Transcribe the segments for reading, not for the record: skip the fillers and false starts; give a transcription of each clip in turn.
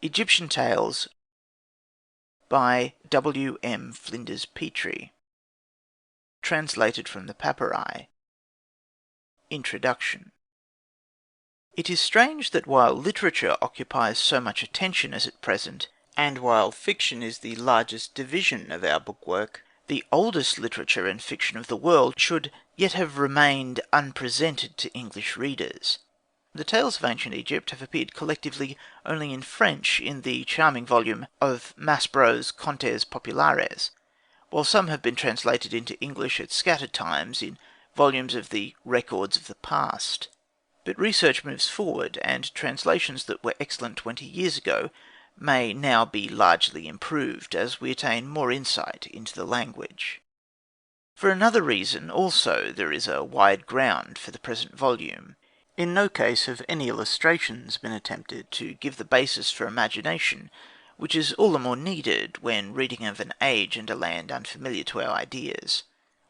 Egyptian Tales by W. M. Flinders Petrie. Translated from the papyri. Introduction. It is strange that while literature occupies so much attention as at present, and while fiction is the largest division of our bookwork, the oldest literature and fiction of the world should yet have remained unpresented to English readers. The tales of ancient Egypt have appeared collectively only in French in the charming volume of Maspero's Contes Populaires, while some have been translated into English at scattered times in volumes of the Records of the Past. But research moves forward, and translations that were excellent 20 years ago may now be largely improved, as we attain more insight into the language. For another reason, also, there is a wide ground for the present volume. In no case have any illustrations been attempted to give the basis for imagination, which is all the more needed when reading of an age and a land unfamiliar to our ideas.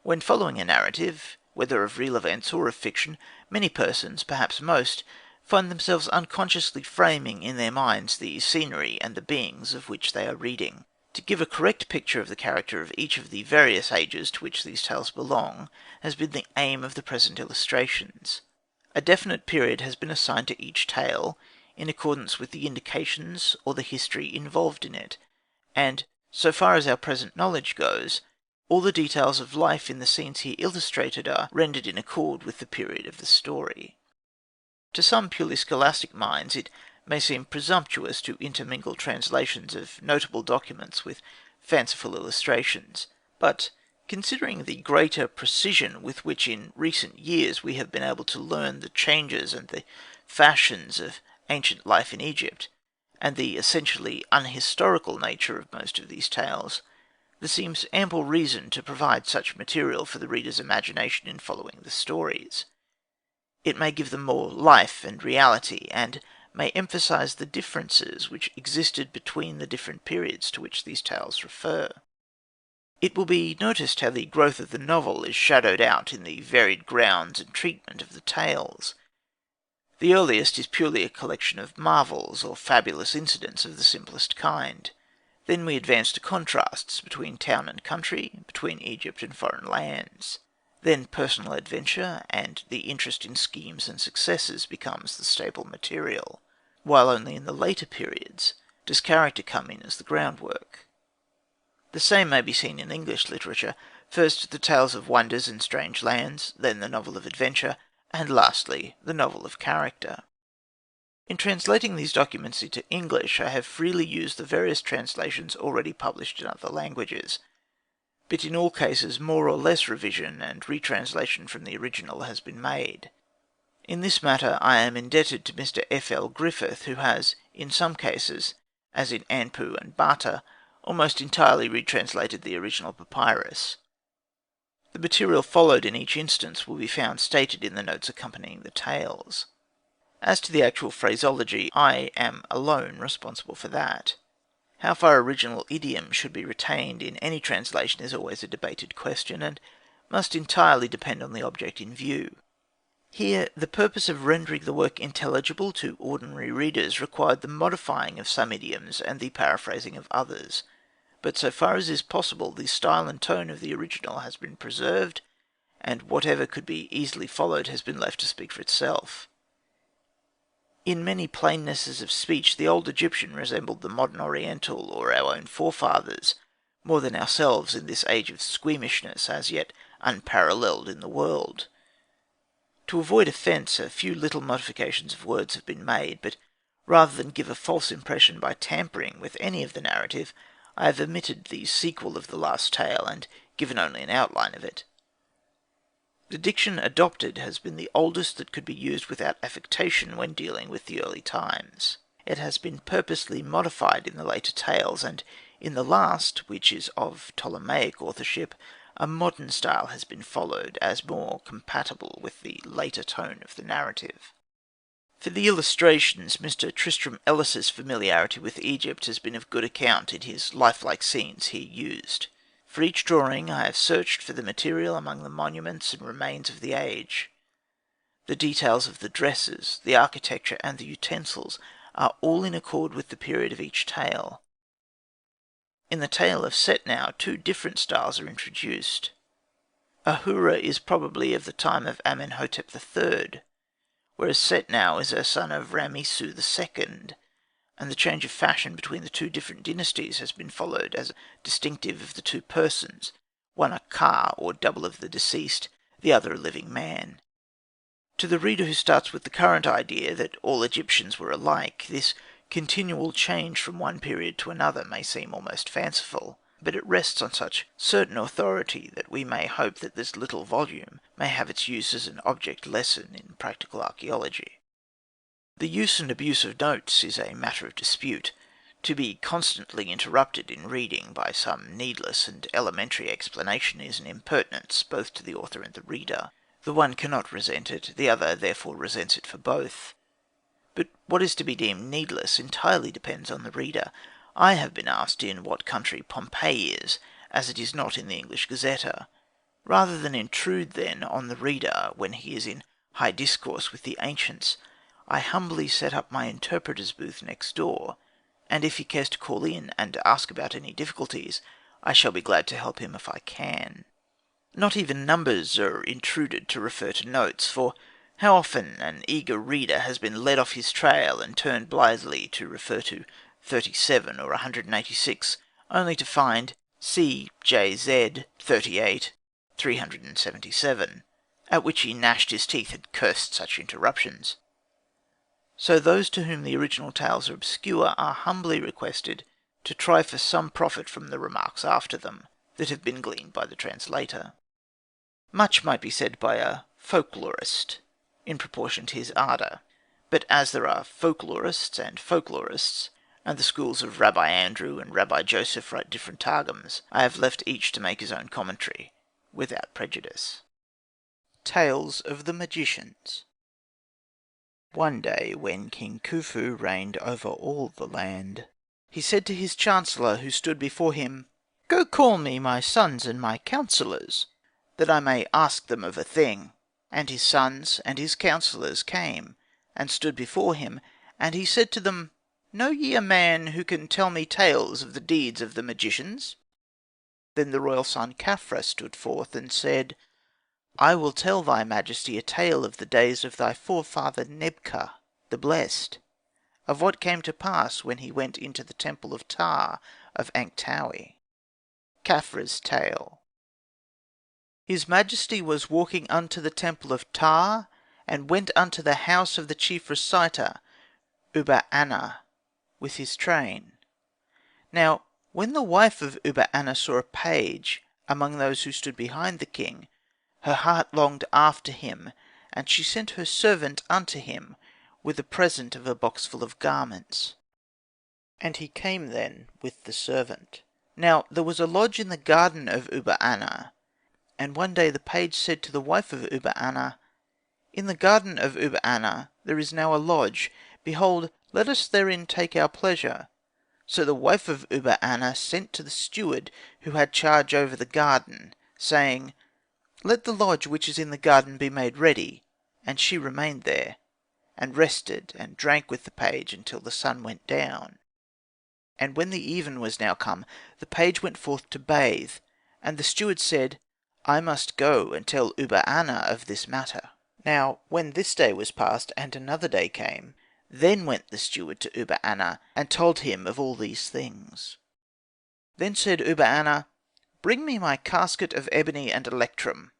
When following a narrative, whether of real events or of fiction, many persons, perhaps most, find themselves unconsciously framing in their minds the scenery and the beings of which they are reading. To give a correct picture of the character of each of the various ages to which these tales belong has been the aim of the present illustrations. A definite period has been assigned to each tale, in accordance with the indications or the history involved in it, and, so far as our present knowledge goes, all the details of life in the scenes here illustrated are rendered in accord with the period of the story. To some purely scholastic minds it may seem presumptuous to intermingle translations of notable documents with fanciful illustrations, but considering the greater precision with which in recent years we have been able to learn the changes and the fashions of ancient life in Egypt, and the essentially unhistorical nature of most of these tales, there seems ample reason to provide such material for the reader's imagination in following the stories. It may give them more life and reality, and may emphasize the differences which existed between the different periods to which these tales refer. It will be noticed how the growth of the novel is shadowed out in the varied grounds and treatment of the tales. The earliest is purely a collection of marvels or fabulous incidents of the simplest kind. Then we advance to contrasts between town and country, between Egypt and foreign lands. Then personal adventure and the interest in schemes and successes becomes the staple material, while only in the later periods does character come in as the groundwork. The same may be seen in English literature, first the tales of wonders and strange lands, then the novel of adventure, and lastly the novel of character. In translating these documents into English, I have freely used the various translations already published in other languages, but in all cases more or less revision and retranslation from the original has been made. In this matter I am indebted to Mr. F. L. Griffith, who has, in some cases, as in Anpu and Bata, almost entirely retranslated the original papyrus. The material followed in each instance will be found stated in the notes accompanying the tales. As to the actual phraseology, I am alone responsible for that. How far original idiom should be retained in any translation is always a debated question, and must entirely depend on the object in view. Here, the purpose of rendering the work intelligible to ordinary readers required the modifying of some idioms and the paraphrasing of others, but so far as is possible the style and tone of the original has been preserved, and whatever could be easily followed has been left to speak for itself. In many plainnesses of speech the old Egyptian resembled the modern Oriental or our own forefathers, more than ourselves in this age of squeamishness as yet unparalleled in the world. To avoid offence, a few little modifications of words have been made, but rather than give a false impression by tampering with any of the narrative, I have omitted the sequel of the last tale, and given only an outline of it. The diction adopted has been the oldest that could be used without affectation when dealing with the early times. It has been purposely modified in the later tales, and in the last, which is of Ptolemaic authorship, a modern style has been followed, as more compatible with the later tone of the narrative. For the illustrations, Mr. Tristram Ellis's familiarity with Egypt has been of good account in his lifelike scenes here used. For each drawing I have searched for the material among the monuments and remains of the age. The details of the dresses, the architecture, and the utensils are all in accord with the period of each tale. In the tale of Setnau, two different styles are introduced. Ahura is probably of the time of Amenhotep III, whereas Setnau is a son of Ramisu II, and the change of fashion between the two different dynasties has been followed as distinctive of the two persons, one a Ka, or double of the deceased, the other a living man. To the reader who starts with the current idea that all Egyptians were alike, this continual change from one period to another may seem almost fanciful, but it rests on such certain authority that we may hope that this little volume may have its use as an object lesson in practical archaeology. The use and abuse of notes is a matter of dispute. To be constantly interrupted in reading by some needless and elementary explanation is an impertinence both to the author and the reader. The one cannot resent it, the other therefore resents it for both. But what is to be deemed needless entirely depends on the reader. I have been asked in what country Pompeii is, as it is not in the English Gazetteer. Rather than intrude, then, on the reader when he is in high discourse with the ancients, I humbly set up my interpreter's booth next door, and if he cares to call in and ask about any difficulties, I shall be glad to help him if I can. Not even numbers are intruded to refer to notes, for how often an eager reader has been led off his trail and turned blithely to refer to 37 or 186, only to find CJZ 38 377, at which he gnashed his teeth and cursed such interruptions. So those to whom the original tales are obscure are humbly requested to try for some profit from the remarks after them, that have been gleaned by the translator. Much might be said by a folklorist, in proportion to his ardour, but as there are folklorists, and the schools of Rabbi Andrew and Rabbi Joseph write different targums, I have left each to make his own commentary, without prejudice. Tales of the Magicians. One day, when King Khufu reigned over all the land, he said to his chancellor who stood before him, "Go call me my sons and my counsellors, that I may ask them of a thing." And his sons and his counsellors came, and stood before him, and he said to them, "Know ye a man who can tell me tales of the deeds of the magicians?" Then the royal son Khafra stood forth, and said, "I will tell thy majesty a tale of the days of thy forefather Nebka, the blessed, of what came to pass when he went into the temple of Ptah of Ankhtaui." Khafra's tale. His majesty was walking unto the temple of Ptah, and went unto the house of the chief reciter, Uba-Anna, with his train. Now when the wife of Uba-Anna saw a page among those who stood behind the king, her heart longed after him, and she sent her servant unto him with a present of a box full of garments. And he came then with the servant. Now there was a lodge in the garden of Uba-Anna, and one day the page said to the wife of Uba-Anna, "In the garden of Uba-Anna there is now a lodge. Behold, let us therein take our pleasure." So the wife of Uba-Anna sent to the steward who had charge over the garden, saying, "Let the lodge which is in the garden be made ready." And she remained there, and rested and drank with the page until the sun went down. And when the even was now come, the page went forth to bathe, and the steward said, "I must go and tell Uba-Anna of this matter." Now when this day was past, and another day came, then went the steward to Uba-Anna, and told him of all these things. Then said Uba-Anna, "Bring me my casket of ebony and electrum."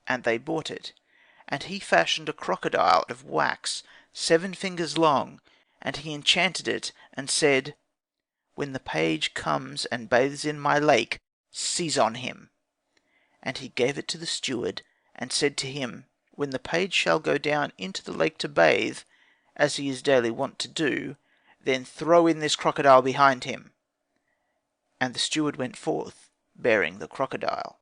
And they brought it. And he fashioned a crocodile out of wax, 7 fingers long, and he enchanted it, and said, "When the page comes and bathes in my lake, seize on him." And he gave it to the steward, and said to him, "When the page shall go down into the lake to bathe, as he is daily wont to do, then throw in this crocodile behind him." And the steward went forth, bearing the crocodile.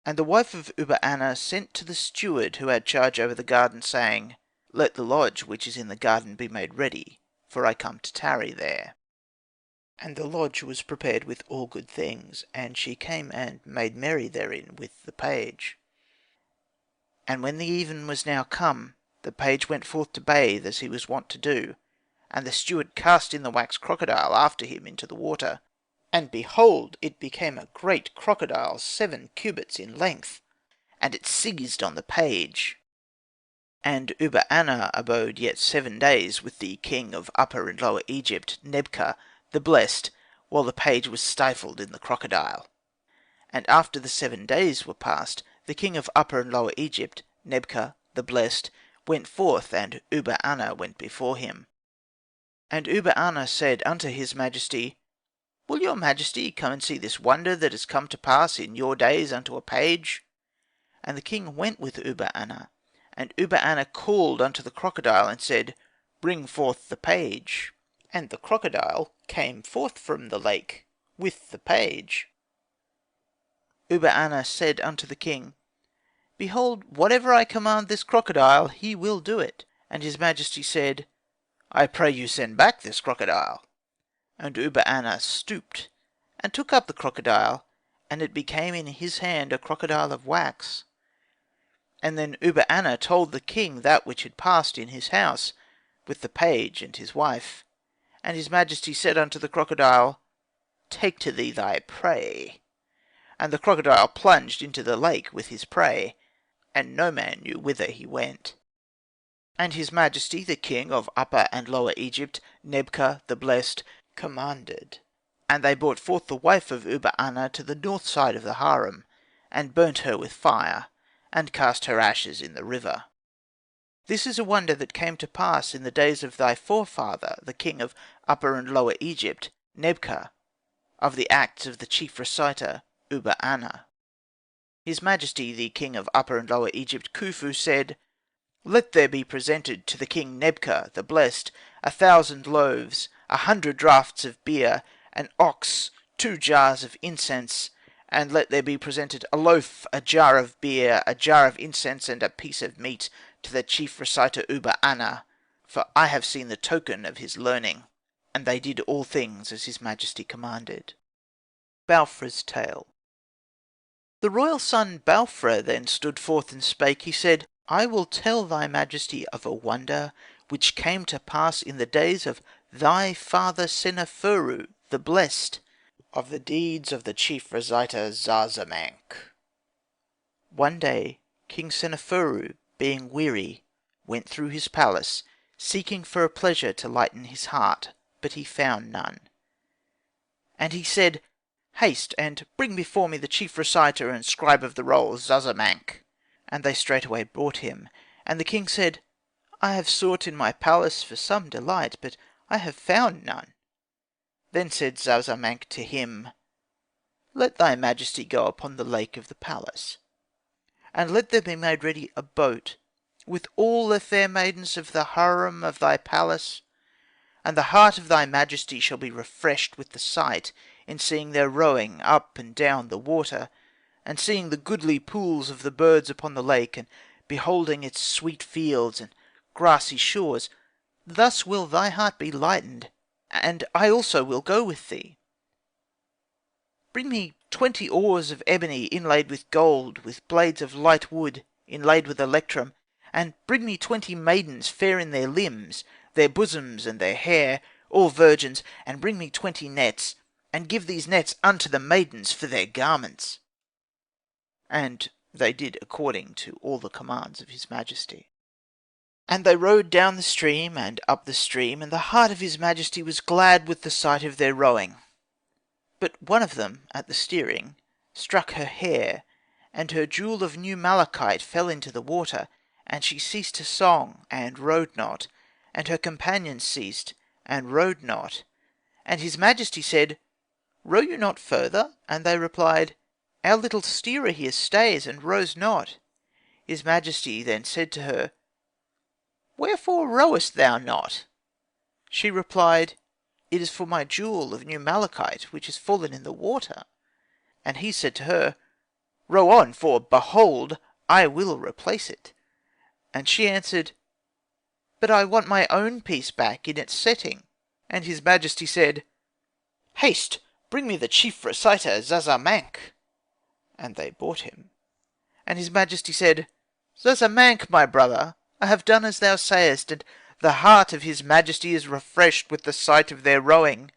And the wife of Uba-Anna sent to the steward who had charge over the garden, saying, "Let the lodge which is in the garden be made ready, for I come to tarry there." And the lodge was prepared with all good things, and she came and made merry therein with the page. And when the even was now come, the page went forth to bathe as he was wont to do, And the steward cast in the wax crocodile after him into the water. And behold, it became a great crocodile 7 cubits in length, and it seized on the page. And Uba-aner abode yet 7 days with the king of Upper and Lower Egypt, Nebka, the blessed, while the page was stifled in the crocodile. And after the 7 days were past, the king of Upper and Lower Egypt, Nebka, the blessed, went forth, and Uba-aner went before him. And Uba-aner said unto his majesty, Will your majesty come and see this wonder that has come to pass in your days unto a page? And the king went with Uba-aner. And Uba-aner called unto the crocodile, and said, Bring forth the page. And the crocodile came forth from the lake with the page. Uba-aner said unto the king, Behold, whatever I command this crocodile, he will do it. And his majesty said, I pray you send back this crocodile. And Uba-aner stooped, and took up the crocodile, and it became in his hand a crocodile of wax. And then Uba-aner told the king that which had passed in his house, with the page and his wife. And his majesty said unto the crocodile, Take to thee thy prey. And the crocodile plunged into the lake with his prey, and no man knew whither he went. And his majesty the king of Upper and Lower Egypt, Nebka the blessed, commanded. And they brought forth the wife of Uba-aner to the north side of the harem, and burnt her with fire, and cast her ashes in the river. This is a wonder that came to pass in the days of thy forefather, the king of Upper and Lower Egypt, Nebka, of the acts of the chief reciter, Uba-aner. His majesty the king of Upper and Lower Egypt, Khufu, said, Let there be presented to the king Nebka the blessed 1,000 loaves, 100 draughts of beer, an ox, 2 jars of incense, and let there be presented a loaf, a jar of beer, a jar of incense, and a piece of meat to the chief reciter Uba-aner, for I have seen the token of his learning. And they did all things as his majesty commanded. Balfra's Tale. The royal son Balfra then stood forth and spake. He said, I will tell thy majesty of a wonder which came to pass in the days of thy father Seneferu the blessed, of the deeds of the chief reciter Zazamank. One day King Seneferu, being weary, went through his palace, seeking for a pleasure to lighten his heart, but he found none. And he said, Haste, and bring before me the chief reciter and scribe of the roll, Zazamank. And they straightway brought him. And the king said, I have sought in my palace for some delight, but I have found none. Then said Zazamank to him, Let thy majesty go upon the lake of the palace, and let there be made ready a boat, with all the fair maidens of the harem of thy palace, and the heart of thy majesty shall be refreshed with the sight, in seeing their rowing up and down the water, and seeing the goodly pools of the birds upon the lake, and beholding its sweet fields and grassy shores. Thus will thy heart be lightened, and I also will go with thee. Bring me 20 oars of ebony inlaid with gold, with blades of light wood inlaid with electrum, and bring me 20 maidens fair in their limbs, their bosoms, and their hair, all virgins, and bring me 20 nets, and give these nets unto the maidens for their garments. And they did according to all the commands of his majesty. And they rowed down the stream and up the stream, and the heart of his majesty was glad with the sight of their rowing. But one of them, at the steering, struck her hair, and her jewel of new malachite fell into the water, and she ceased her song, and rowed not, and her companions ceased, and rowed not. And his majesty said, Row you not further? And they replied, Our little steerer here stays, and rows not. His majesty then said to her, Wherefore rowest thou not? She replied, It is for my jewel of new malachite, which is fallen in the water. And he said to her, Row on, for, behold, I will replace it. And she answered, But I want my own piece back in its setting. And his majesty said, Haste, bring me the chief reciter Zazamank. And they brought him. And his majesty said, Zazamank, my brother, I have done as thou sayest, and The heart of his majesty is refreshed with the sight of their rowing.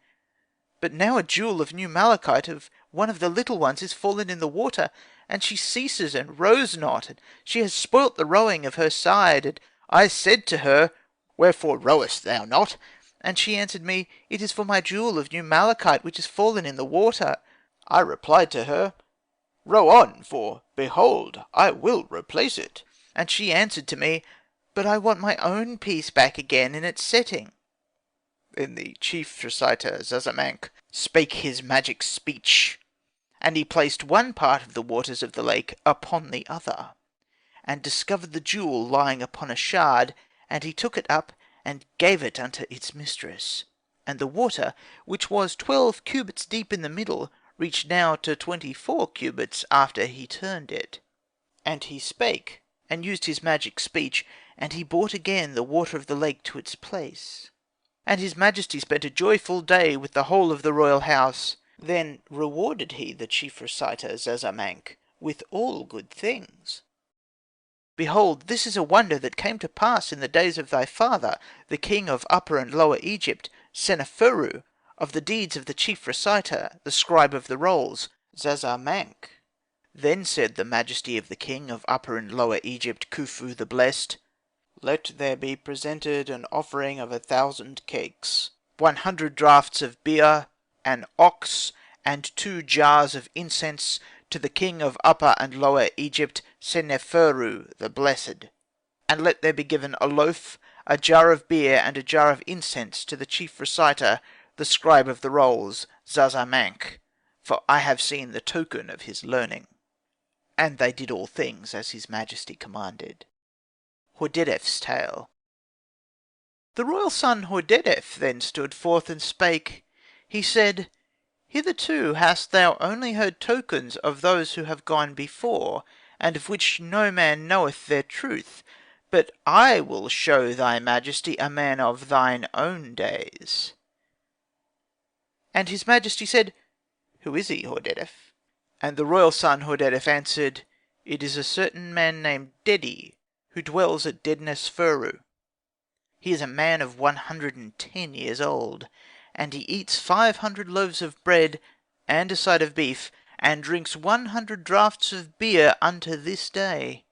But now a jewel of new malachite of one of the little ones is fallen in the water, and she ceases and rows not, and she has spoilt the rowing of her side. And I said to her, Wherefore rowest thou not? And she answered me, It is for my jewel of new malachite which is fallen in the water. I replied to her, Row on, for, behold, I will replace it. And she answered to me, But I want my own piece back again in its setting. Then the chief reciter Zazamankh spake his magic speech, and he placed one part of the waters of the lake upon the other, and discovered the jewel lying upon a shard, and he took it up, and gave it unto its mistress. And the water, which was 12 cubits deep in the middle, reached now to 24 cubits after he turned it. And he spake, and used his magic speech, and he brought again the water of the lake to its place. And his majesty spent a joyful day with the whole of the royal house. Then rewarded he the chief reciter Zazamankh with all good things. Behold, this is a wonder that came to pass in the days of thy father, the king of Upper and Lower Egypt, Seneferu, of the deeds of the chief reciter, the scribe of the rolls, Zazamankh. Then said the majesty of the king of Upper and Lower Egypt, Khufu the blessed, Let there be presented an offering of 1,000 cakes, 100 draughts of beer, an ox, and 2 jars of incense, to the king of Upper and Lower Egypt, Seneferu the blessed. And let there be given a loaf, a jar of beer, and a jar of incense to the chief reciter, the scribe of the rolls, Zazamankh, for I have seen the token of his learning. And they did all things as his majesty commanded. Hordedef's tale. The royal son Hordedef then stood forth and spake. He said, Hitherto hast thou only heard tokens of those who have gone before, and of which no man knoweth their truth. But I will show thy majesty a man of thine own days. And his majesty said, Who is he, Hordedef? And the royal son Hordedef answered, It is a certain man named Dedi, who dwells at Dednesferu. He is a man of 110 years old, and he eats 500 loaves of bread, and a side of beef, and drinks 100 draughts of beer unto this day.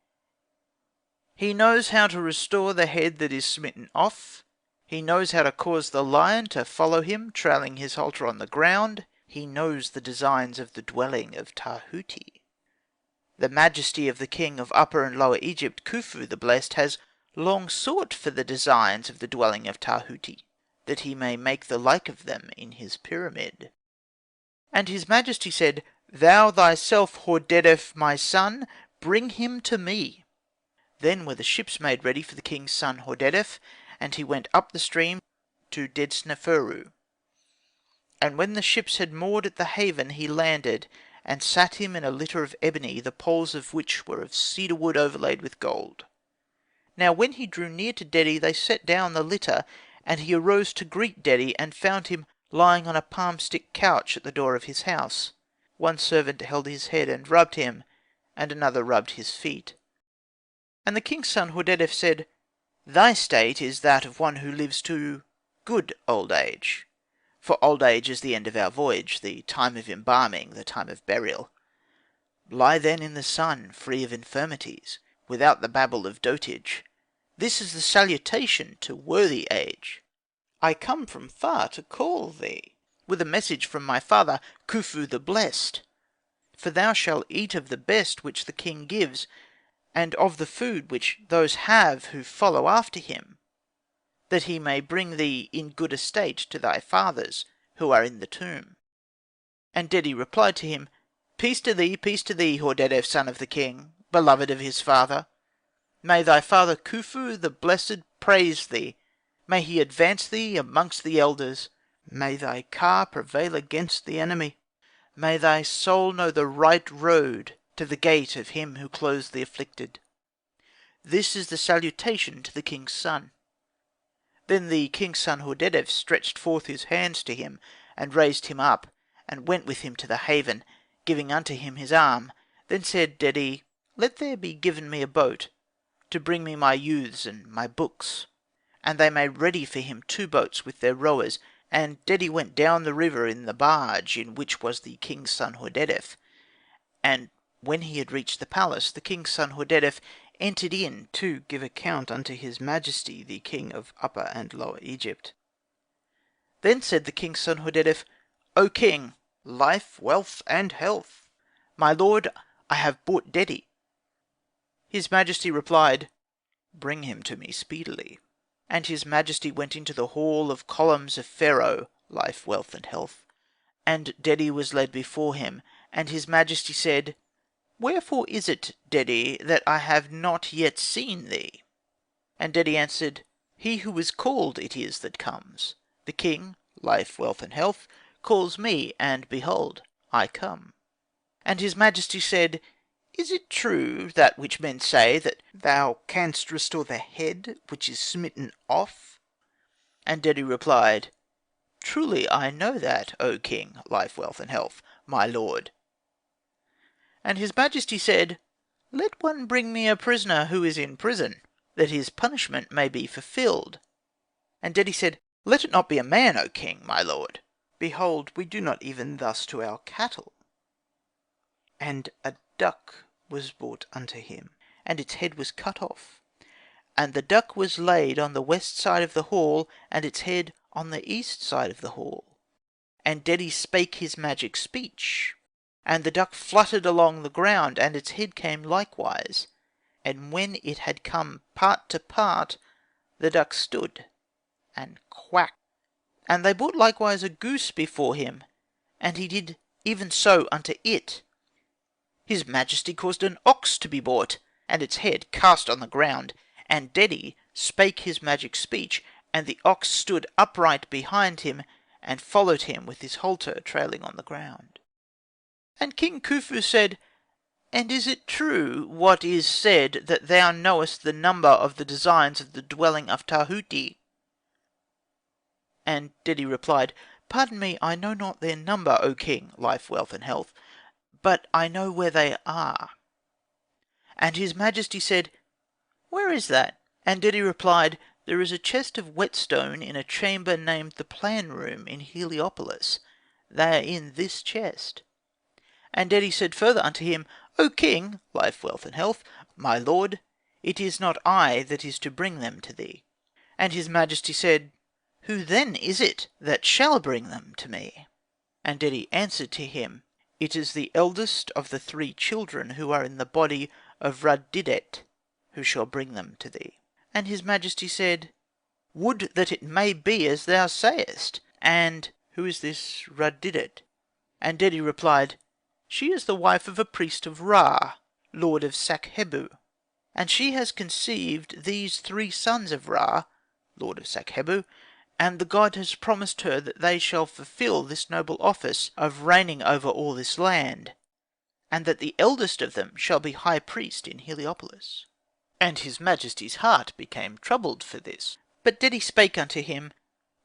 He knows how to restore the head that is smitten off. He knows how to cause the lion to follow him, trailing his halter on the ground. He knows the designs of the dwelling of Tahuti. The majesty of the king of Upper and Lower Egypt, Khufu the blessed, has long sought for the designs of the dwelling of Tahuti, that he may make the like of them in his pyramid. And his majesty said, Thou thyself, Hordedef, my son, bring him to me. Then were the ships made ready for the king's son Hordedef, and he went up the stream to Dednesferu. And when the ships had moored at the haven, he landed, and sat him in a litter of ebony, the poles of which were of cedar wood overlaid with gold. Now when he drew near to Dedi, they set down the litter, and he arose to greet Dedi, and found him lying on a palm stick couch at the door of his house. One servant held his head and rubbed him, and another rubbed his feet. And the king's son Hordedef said, Thy state is that of one who lives to good old age. For old age is the end of our voyage, the time of embalming, the time of burial. Lie then in the sun, free of infirmities, without the babble of dotage. This is the salutation to worthy age. I come from far to call thee, with a message from my father, Khufu the blessed. For thou shalt eat of the best which the king gives, and of the food which those have who follow after him, that he may bring thee in good estate to thy fathers, who are in the tomb. And Dedi replied to him, Peace to thee, Hordedef, son of the king, beloved of his father. May thy father Khufu the blessed praise thee. May he advance thee amongst the elders. May thy car prevail against the enemy. May thy soul know the right road to the gate of him who clothes the afflicted. This is the salutation to the king's son. Then the king's son Hordedef stretched forth his hands to him, and raised him up, and went with him to the haven, giving unto him his arm. Then said Dedi, Let there be given me a boat, to bring me my youths and my books. and they made ready for him 2 boats with their rowers. And Dedi went down the river in the barge, in which was the king's son Hordedef. And when he had reached the palace, the king's son Hordedef entered in to give account unto his majesty the king of Upper and Lower Egypt. Then said the king's son Hordedef, O king, life, wealth, and health, my lord, I have brought Dedi. His majesty replied, Bring him to me speedily. And his majesty went into the hall of columns of Pharaoh, life, wealth, and health. And Dedi was led before him, and his majesty said, Wherefore is it, Dedi, that I have not yet seen thee? And Dedi answered, He who is called it is that comes. The king, life, wealth, and health, calls me, and behold, I come. And his majesty said, Is it true that which men say, that thou canst restore the head which is smitten off? And Dedi replied, Truly I know that, O king, life, wealth, and health, my lord. And his majesty said, Let one bring me a prisoner who is in prison, that his punishment may be fulfilled. And Dedi said, Let it not be a man, O king, my lord. Behold, we do not even thus to our cattle. And a duck was brought unto him, and its head was cut off. And the duck was laid on the west side of the hall, and its head on the east side of the hall. And Dedi spake his magic speech, and the duck fluttered along the ground, and its head came likewise. And when it had come part to part, the duck stood, and quacked. And they brought likewise a goose before him, and he did even so unto it. His majesty caused an ox to be brought, and its head cast on the ground. And Dedi spake his magic speech, and the ox stood upright behind him, and followed him with his halter trailing on the ground. And King Khufu said, And is it true what is said, that thou knowest the number of the designs of the dwelling of Tahuti? And Dedi replied, Pardon me, I know not their number, O king, life, wealth, and health, but I know where they are. And his majesty said, Where is that? And Dedi replied, There is a chest of whetstone in a chamber named the Plan Room in Heliopolis. They are in this chest. And Dedi said further unto him, O king, life, wealth, and health, my lord, it is not I that is to bring them to thee. And his majesty said, Who then is it that shall bring them to me? And Dedi answered to him, It is the eldest of the 3 children who are in the body of Rud Didet, who shall bring them to thee. And his majesty said, Would that it may be as thou sayest. And who is this Rud Didet? And Dedi replied, She is the wife of a priest of Ra, lord of Sakhebu. And she has conceived these 3 sons of Ra, lord of Sakhebu, and the god has promised her that they shall fulfil this noble office of reigning over all this land, and that the eldest of them shall be high priest in Heliopolis. And his majesty's heart became troubled for this. But Dedi spake unto him,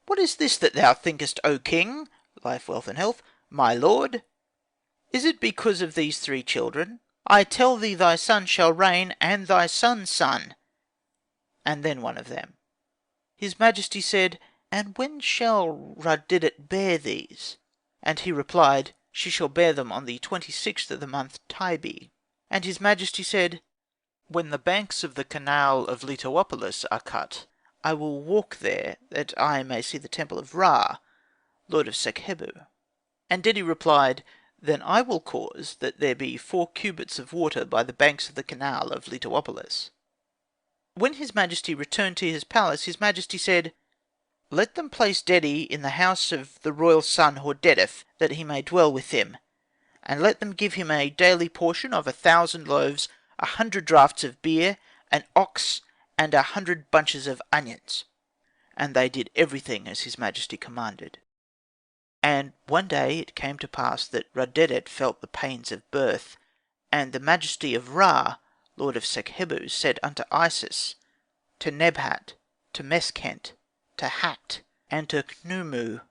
What is this that thou thinkest, O king, life, wealth, and health, my lord? Is it because of these 3 children? I tell thee thy son shall reign, and thy son's son, and then one of them. His majesty said, And when shall Rud Didet bear these? And he replied, She shall bear them on the 26th of the month Tybi. And his majesty said, When the banks of the canal of Letopolis are cut, I will walk there, that I may see the temple of Ra, lord of Sakhebu. And Dedi replied, Then I will cause that there be 4 cubits of water by the banks of the canal of Letopolis. When his majesty returned to his palace, his majesty said, Let them place Dedi in the house of the royal son Hordedef, that he may dwell with him, and let them give him a daily portion of 1,000 loaves, 100 draughts of beer, an ox, and 100 bunches of onions. And they did everything as his majesty commanded. And one day it came to pass that Rud Didet felt the pains of birth, and the majesty of Ra, lord of Sakhebu, said unto Isis, to Nebhat, to Meskhent, to Hact, and to Khnumu,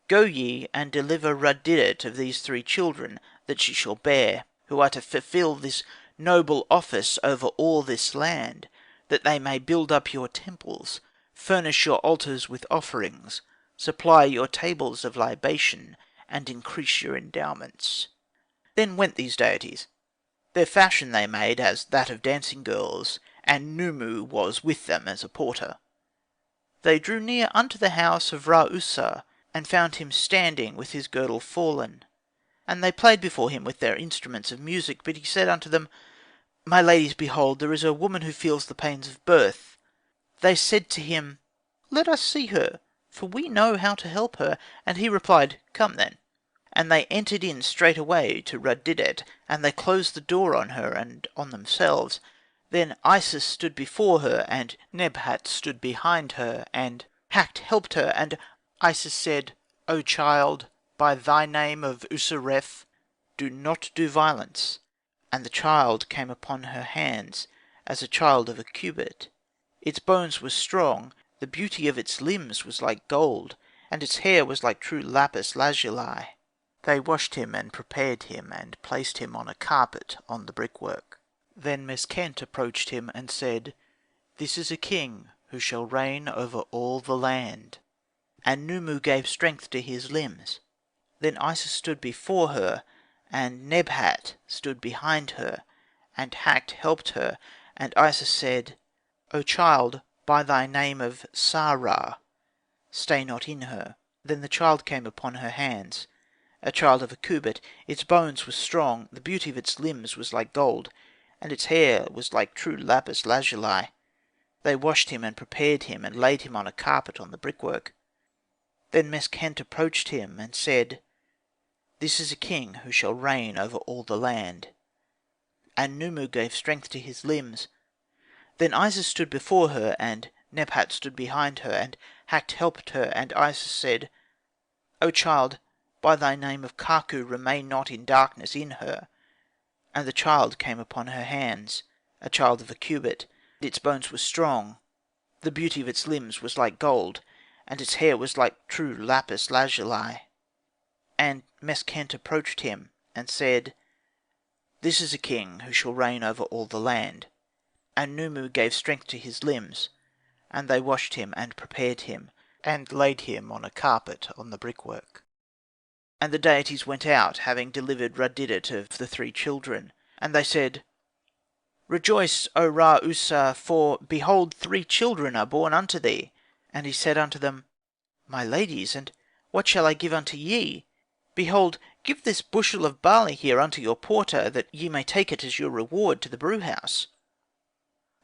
Go ye, and deliver Rud Didet of these 3 children that she shall bear, who are to fulfil this noble office over all this land, that they may build up your temples, furnish your altars with offerings, supply your tables of libation, and increase your endowments. Then went these deities. Their fashion they made as that of dancing girls, and Numu was with them as a porter. They drew near unto the house of Ra-Usa, and found him standing with his girdle fallen. And they played before him with their instruments of music. But he said unto them, My ladies, behold, there is a woman who feels the pains of birth. They said to him, Let us see her, for we know how to help her. And he replied, Come then. And they entered in straightway to Rud didet, and they closed the door on her and on themselves. Then Isis stood before her, and Nebhat stood behind her, and Hact helped her. And Isis said, O child, by thy name of Useref, do not do violence. And the child came upon her hands, as a child of a cubit. Its bones were strong, the beauty of its limbs was like gold, and its hair was like true lapis lazuli. They washed him and prepared him, and placed him on a carpet on the brickwork. Then Meskhent approached him and said, This is a king who shall reign over all the land. And Numu gave strength to his limbs. Then Isis stood before her, and Nebhat stood behind her, and Hact helped her. And Isis said, O child, by thy name of Sarah, stay not in her. Then the child came upon her hands, a child of a cubit. Its bones were strong, the beauty of its limbs was like gold, and its hair was like true lapis lazuli. They washed him and prepared him, and laid him on a carpet on the brickwork. Then Meskhent approached him and said, This is a king who shall reign over all the land. And Numu gave strength to his limbs. Then Isis stood before her, and Nebhat stood behind her, and Hact helped her. And Isis said, O child, by thy name of Kaku remain not in darkness in her. And the child came upon her hands, a child of a cubit. Its bones were strong, the beauty of its limbs was like gold, and its hair was like true lapis lazuli. And Meskhent approached him, and said, This is a king who shall reign over all the land. And Numu gave strength to his limbs, and they washed him and prepared him, and laid him on a carpet on the brickwork. And the deities went out, having delivered Rud didet of the 3 children. And they said, Rejoice, O Ra-Usa, for, behold, 3 children are born unto thee. And he said unto them, My ladies, and what shall I give unto ye? Behold, give this bushel of barley here unto your porter, that ye may take it as your reward to the brewhouse.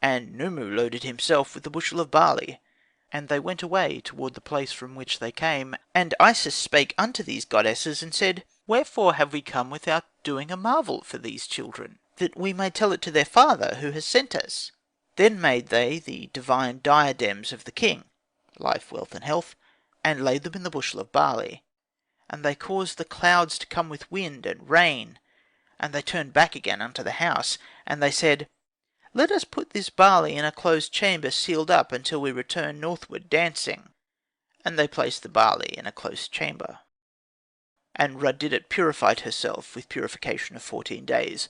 And Numu loaded himself with the bushel of barley. And they went away toward the place from which they came. And Isis spake unto these goddesses, and said, Wherefore have we come without doing a marvel for these children, that we may tell it to their father who has sent us? Then made they the divine diadems of the king, life, wealth, and health, and laid them in the bushel of barley. And they caused the clouds to come with wind and rain. And they turned back again unto the house. And they said, Let us put this barley in a closed chamber sealed up, until we return northward dancing. And they placed the barley in a closed chamber. And Rud didet purified herself with purification of 14 days.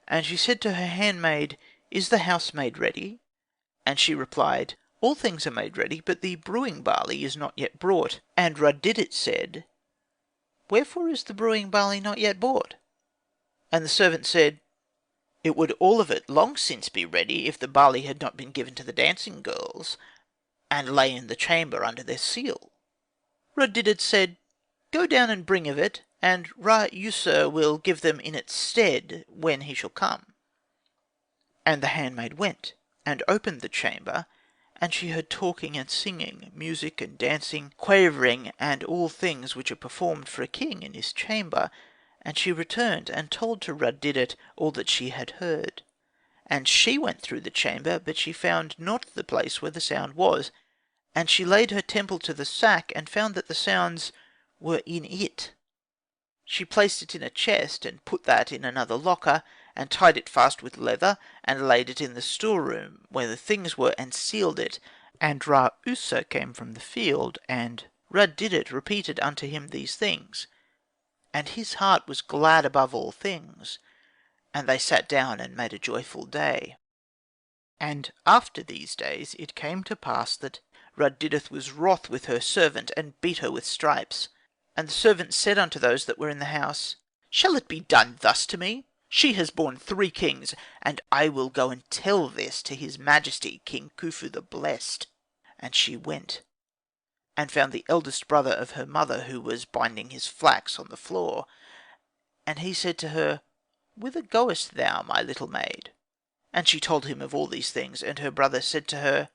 And she said to her handmaid, Is the house made ready? And she replied, All things are made ready, but the brewing barley is not yet brought. And Rud didet said, Wherefore is the brewing barley not yet brought? And the servant said, It would all of it long since be ready, if the barley had not been given to the dancing girls, and lay in the chamber under their seal. Rud didet said, Go down and bring of it, and Ra-Usa will give them in its stead, when he shall come. And the handmaid went, and opened the chamber, and she heard talking and singing, music and dancing, quavering, and all things which are performed for a king in his chamber. And she returned, and told to Rud didet all that she had heard. And she went through the chamber, but she found not the place where the sound was. And she laid her temple to the sack, and found that the sounds were in it. She placed it in a chest, and put that in another locker, and tied it fast with leather, and laid it in the storeroom where the things were, and sealed it. And Ra-Usa came from the field, and Rud didet repeated unto him these things. And his heart was glad above all things. And they sat down and made a joyful day. And after these days it came to pass that Rud didet was wroth with her servant, and beat her with stripes. And the servant said unto those that were in the house, Shall it be done thus to me? She has borne 3 kings, and I will go and tell this to his majesty King Khufu the Blessed. And she went, and found the eldest brother of her mother, who was binding his flax on the floor. And he said to her, Whither goest thou, my little maid? And she told him of all these things. And her brother said to her,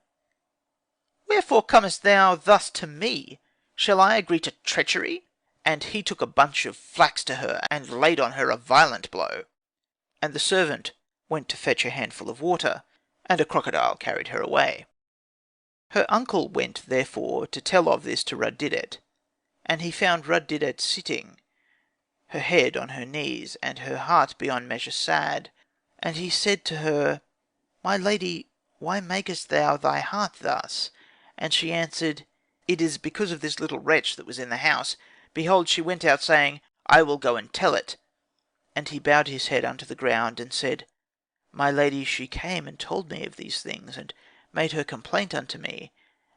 Wherefore comest thou thus to me? Shall I agree to treachery? And he took a bunch of flax to her, and laid on her a violent blow. And the servant went to fetch a handful of water, and a crocodile carried her away. Her uncle went therefore to tell of this to Rud didet, and he found Rud didet sitting, her head on her knees, and her heart beyond measure sad. And he said to her, My lady, why makest thou thy heart thus? And she answered, It is because of this little wretch that was in the house. Behold, she went out, saying, I will go and tell it. And he bowed his head unto the ground, and said, My lady, she came and told me of these things, and made her complaint unto me.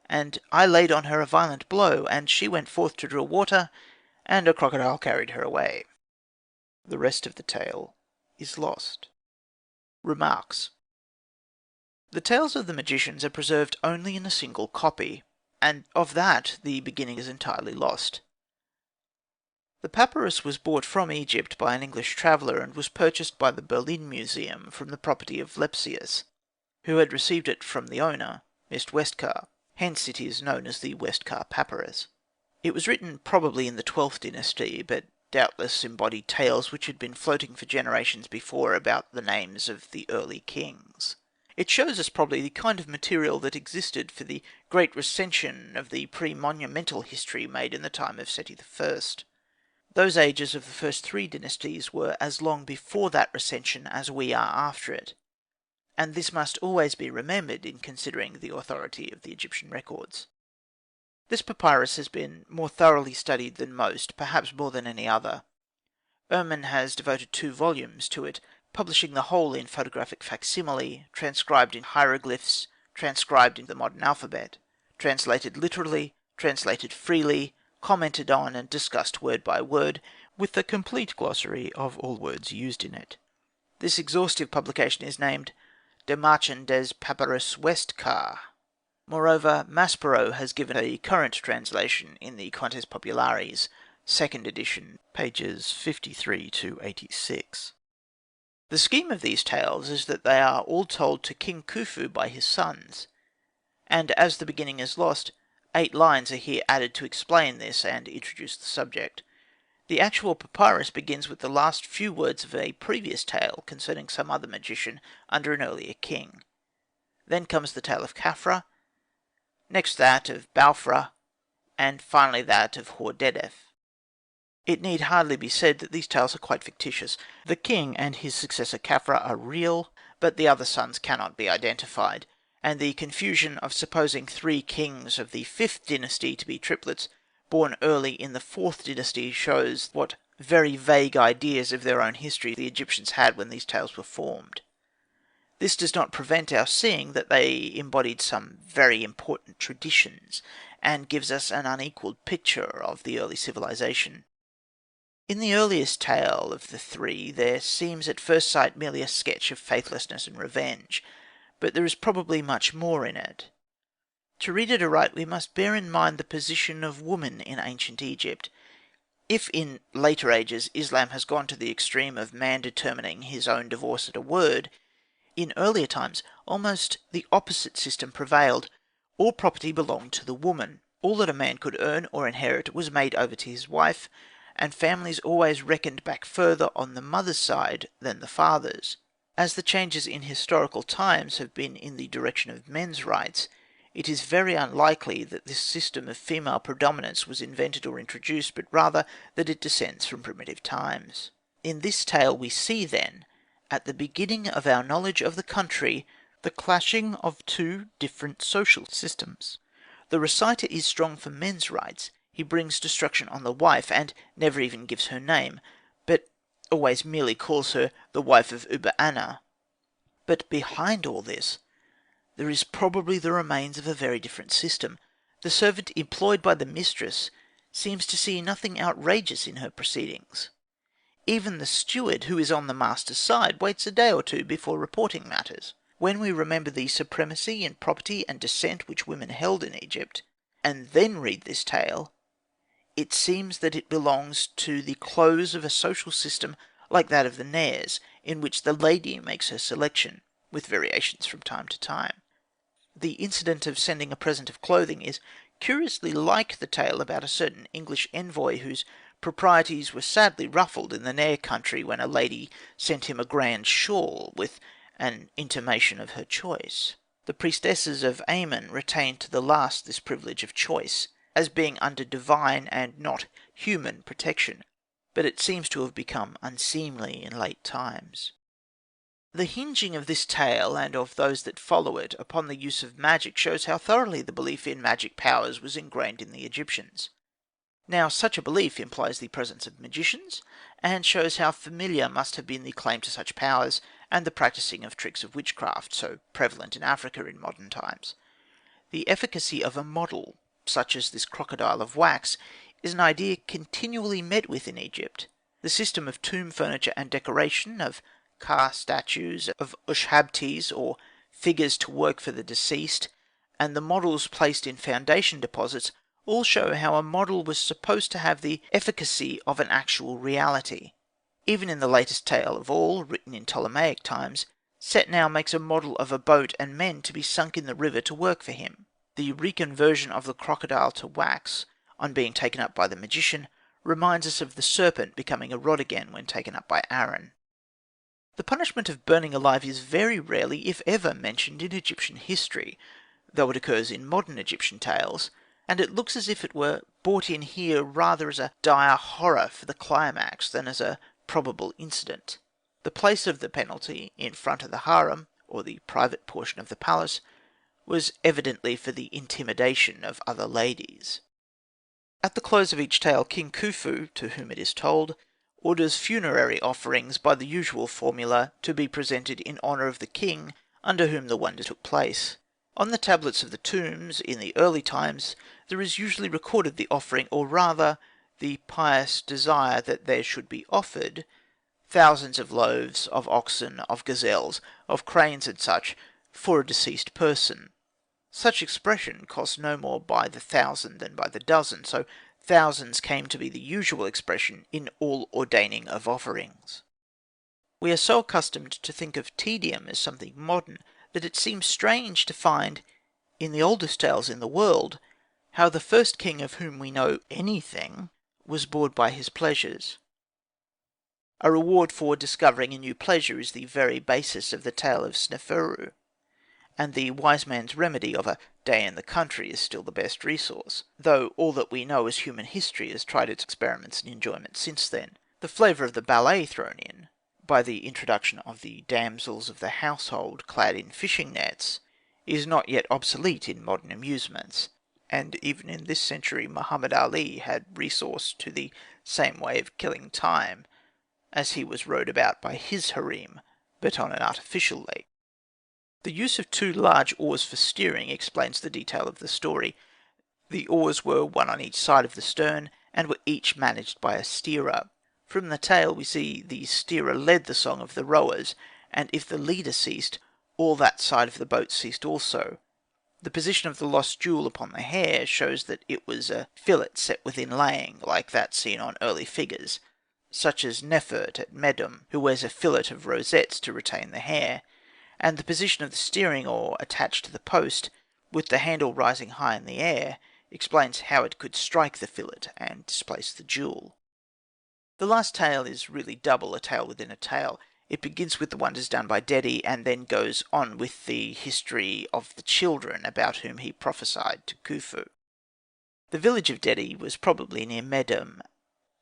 And I laid on her a violent blow, and she went forth to draw water, and a crocodile carried her away. The rest of the tale is lost. Remarks. The tales of the magicians are preserved only in a single copy, and of that the beginning is entirely lost. The papyrus was brought from Egypt by an English traveller, and was purchased by the Berlin Museum from the property of Lepsius, who had received it from the owner, Mr. Westcar. Hence it is known as the Westcar Papyrus. It was written probably in the 12th dynasty, but doubtless embodied tales which had been floating for generations before about the names of the early kings. It shows us probably the kind of material that existed for the great recension of the pre-monumental history made in the time of Seti I. Those ages of the first 3 dynasties were as long before that recension as we are after it, and this must always be remembered in considering the authority of the Egyptian records. This papyrus has been more thoroughly studied than most, perhaps more than any other. Ehrman has devoted 2 volumes to it, publishing the whole in photographic facsimile, transcribed in hieroglyphs, transcribed in the modern alphabet, translated literally, translated freely, commented on and discussed word by word, with a complete glossary of all words used in it. This exhaustive publication is named De Machen des Papyrus Westcar. Moreover, Maspero has given a current translation in the Contes Populaires, 2nd edition, pages 53 to 86. The scheme of these tales is that they are all told to King Khufu by his sons, and as the beginning is lost, 8 lines are here added to explain this and introduce the subject. The actual papyrus begins with the last few words of a previous tale concerning some other magician under an earlier king. Then comes the tale of Khafra, next that of Balfra, and finally that of Hordedef. It need hardly be said that these tales are quite fictitious. The king and his successor Khafra are real, but the other sons cannot be identified, and the confusion of supposing 3 kings of the 5th dynasty to be triplets, born early in the 4th dynasty, shows what very vague ideas of their own history the Egyptians had when these tales were formed. This does not prevent our seeing that they embodied some very important traditions, and gives us an unequalled picture of the early civilization. In the earliest tale of the 3, there seems at first sight merely a sketch of faithlessness and revenge, but there is probably much more in it. To read it aright, we must bear in mind the position of woman in ancient Egypt. If in later ages Islam has gone to the extreme of man determining his own divorce at a word, in earlier times almost the opposite system prevailed. All property belonged to the woman. All that a man could earn or inherit was made over to his wife, and families always reckoned back further on the mother's side than the father's. As the changes in historical times have been in the direction of men's rights, it is very unlikely that this system of female predominance was invented or introduced, but rather that it descends from primitive times. In this tale we see, then, at the beginning of our knowledge of the country, the clashing of 2 different social systems. The reciter is strong for men's rights. He brings destruction on the wife, and never even gives her name, but always merely calls her the wife of Uba-Anna. But behind all this, there is probably the remains of a very different system. The servant employed by the mistress seems to see nothing outrageous in her proceedings. Even the steward, who is on the master's side, waits a day or two before reporting matters. When we remember the supremacy in property and descent which women held in Egypt, and then read this tale, it seems that it belongs to the close of a social system like that of the Nairs, in which the lady makes her selection, with variations from time to time. The incident of sending a present of clothing is curiously like the tale about a certain English envoy whose proprieties were sadly ruffled in the Nair country when a lady sent him a grand shawl with an intimation of her choice. The priestesses of Amen retained to the last this privilege of choice, as being under divine and not human protection, but it seems to have become unseemly in late times. The hinging of this tale, and of those that follow it, upon the use of magic shows how thoroughly the belief in magic powers was ingrained in the Egyptians. Now, such a belief implies the presence of magicians, and shows how familiar must have been the claim to such powers, and the practising of tricks of witchcraft, so prevalent in Africa in modern times. The efficacy of a model, such as this crocodile of wax, is an idea continually met with in Egypt. The system of tomb furniture and decoration, of Ka statues, of Ushabtis, or figures to work for the deceased, and the models placed in foundation deposits, all show how a model was supposed to have the efficacy of an actual reality. Even in the latest tale of all, written in Ptolemaic times, Set now makes a model of a boat and men to be sunk in the river to work for him. The reconversion of the crocodile to wax, on being taken up by the magician, reminds us of the serpent becoming a rod again when taken up by Aaron. The punishment of burning alive is very rarely, if ever, mentioned in Egyptian history, though it occurs in modern Egyptian tales, and it looks as if it were brought in here rather as a dire horror for the climax than as a probable incident. The place of the penalty, in front of the harem, or the private portion of the palace, was evidently for the intimidation of other ladies. At the close of each tale, King Khufu, to whom it is told, orders funerary offerings by the usual formula to be presented in honour of the king under whom the wonder took place. On the tablets of the tombs, in the early times, there is usually recorded the offering, or rather, the pious desire that there should be offered, thousands of loaves, of oxen, of gazelles, of cranes, and such, for a deceased person. Such expression cost no more by the thousand than by the dozen, so thousands came to be the usual expression in all ordaining of offerings. We are so accustomed to think of tedium as something modern, that it seems strange to find, in the oldest tales in the world, how the first king of whom we know anything was bored by his pleasures. A reward for discovering a new pleasure is the very basis of the tale of Sneferu, and the wise man's remedy of a day in the country is still the best resource, though all that we know as human history has tried its experiments and enjoyment since then. The flavour of the ballet thrown in, by the introduction of the damsels of the household clad in fishing nets, is not yet obsolete in modern amusements, and even in this century Muhammad Ali had resource to the same way of killing time, as he was rowed about by his harem, but on an artificial lake. The use of two large oars for steering explains the detail of the story. The oars were one on each side of the stern, and were each managed by a steerer. From the tale we see the steerer led the song of the rowers, and if the leader ceased, all that side of the boat ceased also. The position of the lost jewel upon the hair shows that it was a fillet set with inlaying, like that seen on early figures, such as Nefert at Medum, who wears a fillet of rosettes to retain the hair, and the position of the steering oar attached to the post, with the handle rising high in the air, explains how it could strike the fillet and displace the jewel. The last tale is really double a tale within a tale. It begins with the wonders done by Dedi, and then goes on with the history of the children about whom he prophesied to Khufu. The village of Dedi was probably near Medum.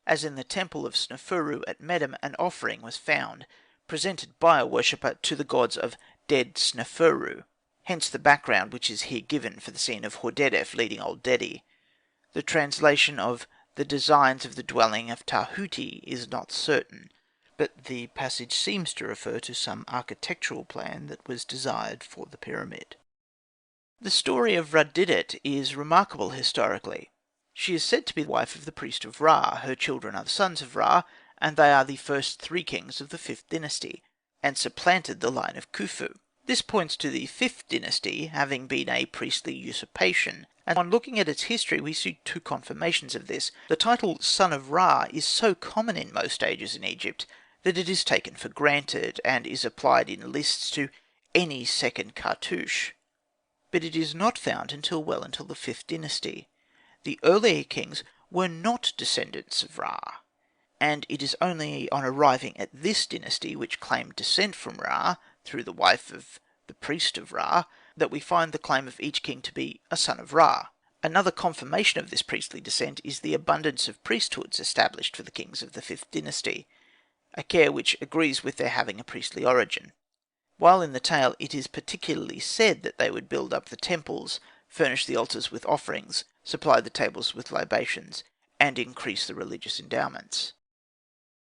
As in the temple of Sneferu at Medum, an offering was found, presented by a worshipper to the gods of dead Sneferu. Hence the background which is here given for the scene of Hordedef leading old Dedi. The translation of the designs of the dwelling of Tahuti is not certain, but the passage seems to refer to some architectural plan that was desired for the pyramid. The story of Rud Didit is remarkable historically. She is said to be the wife of the priest of Ra, her children are the sons of Ra, and they are the first three kings of the 5th dynasty, and supplanted the line of Khufu. This points to the 5th dynasty having been a priestly usurpation, and on looking at its history we see two confirmations of this. The title Son of Ra is so common in most ages in Egypt that it is taken for granted, and is applied in lists to any second cartouche. But it is not found until well until the 5th dynasty. The earlier kings were not descendants of Ra, and it is only on arriving at this dynasty, which claimed descent from Ra through the wife of the priest of Ra, that we find the claim of each king to be a son of Ra. Another confirmation of this priestly descent is the abundance of priesthoods established for the kings of the 5th dynasty, a care which agrees with their having a priestly origin. While in the tale it is particularly said that they would build up the temples, furnish the altars with offerings, supply the tables with libations, and increase the religious endowments.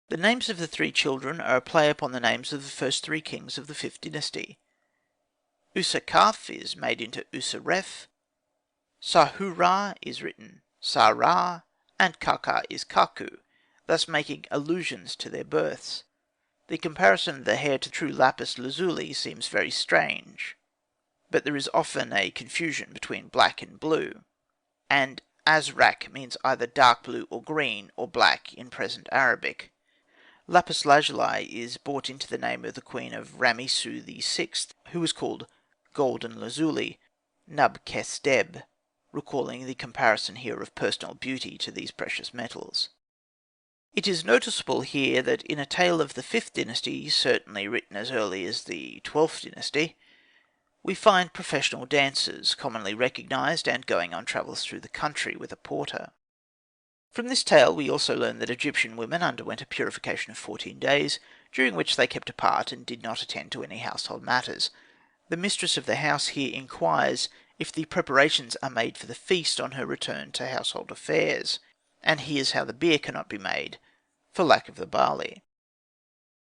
The names of the three children are a play upon the names of the first three kings of the 5th dynasty. Usakaf is made into Usaref, Sahura is written Sarah, and Kaka is Kaku, thus making allusions to their births. The comparison of the hair to true lapis lazuli seems very strange, but there is often a confusion between black and blue, and Azrak means either dark blue or green, or black in present Arabic. Lapis lazuli is brought into the name of the queen of Ramisu VI, who was called Golden Lazuli, Nub-Kesteb, recalling the comparison here of personal beauty to these precious metals. It is noticeable here that in a tale of the 5th dynasty, certainly written as early as the 12th dynasty, we find professional dancers, commonly recognised, and going on travels through the country with a porter. From this tale we also learn that Egyptian women underwent a purification of 14 days, during which they kept apart and did not attend to any household matters. The mistress of the house here inquires if the preparations are made for the feast on her return to household affairs, and hears how the beer cannot be made for lack of the barley.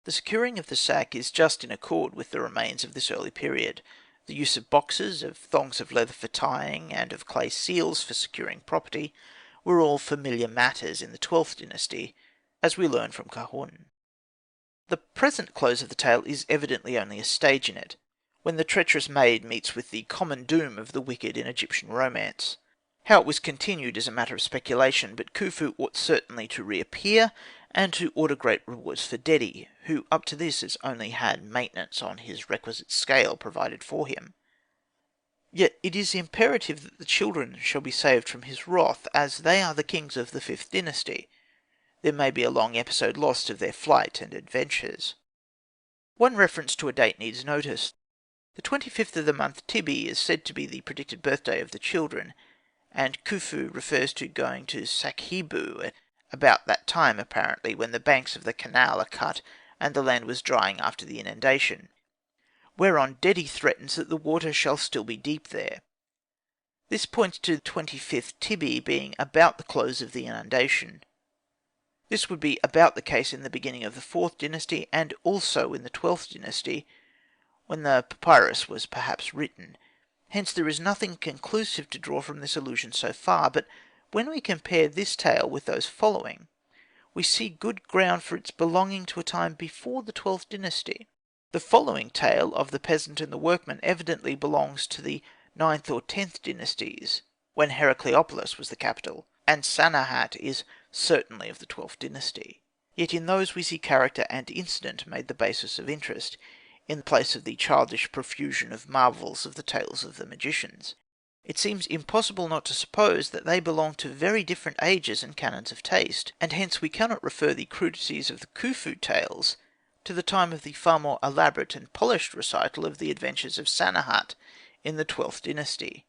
The securing of the sack is just in accord with the remains of this early period. The use of boxes, of thongs of leather for tying, and of clay seals for securing property, were all familiar matters in the 12th dynasty, as we learn from Kahun. The present close of the tale is evidently only a stage in it, when the treacherous maid meets with the common doom of the wicked in Egyptian romance. How it was continued is a matter of speculation, but Khufu ought certainly to reappear, and to order great rewards for Dedi, who up to this has only had maintenance on his requisite scale provided for him. Yet it is imperative that the children shall be saved from his wrath, as they are the kings of the 5th dynasty. There may be a long episode lost of their flight and adventures. One reference to a date needs notice. The 25th of the month Tibi is said to be the predicted birthday of the children, and Khufu refers to going to Sakhebu about that time, apparently, when the banks of the canal are cut and the land was drying after the inundation, whereon Dedi threatens that the water shall still be deep there. This points to the 25th Tibi being about the close of the inundation. This would be about the case in the beginning of the 4th dynasty, and also in the 12th dynasty, when the papyrus was perhaps written. Hence there is nothing conclusive to draw from this allusion so far, but when we compare this tale with those following, we see good ground for its belonging to a time before the 12th dynasty. The following tale of the peasant and the workman evidently belongs to the 9th or 10th dynasties, when Heracleopolis was the capital, and Sanahat is certainly of the 12th dynasty. Yet in those we see character and incident made the basis of interest, in place of the childish profusion of marvels of the tales of the magicians. It seems impossible not to suppose that they belong to very different ages and canons of taste, and hence we cannot refer the crudities of the Khufu tales to the time of the far more elaborate and polished recital of the adventures of Sanahat in the 12th dynasty.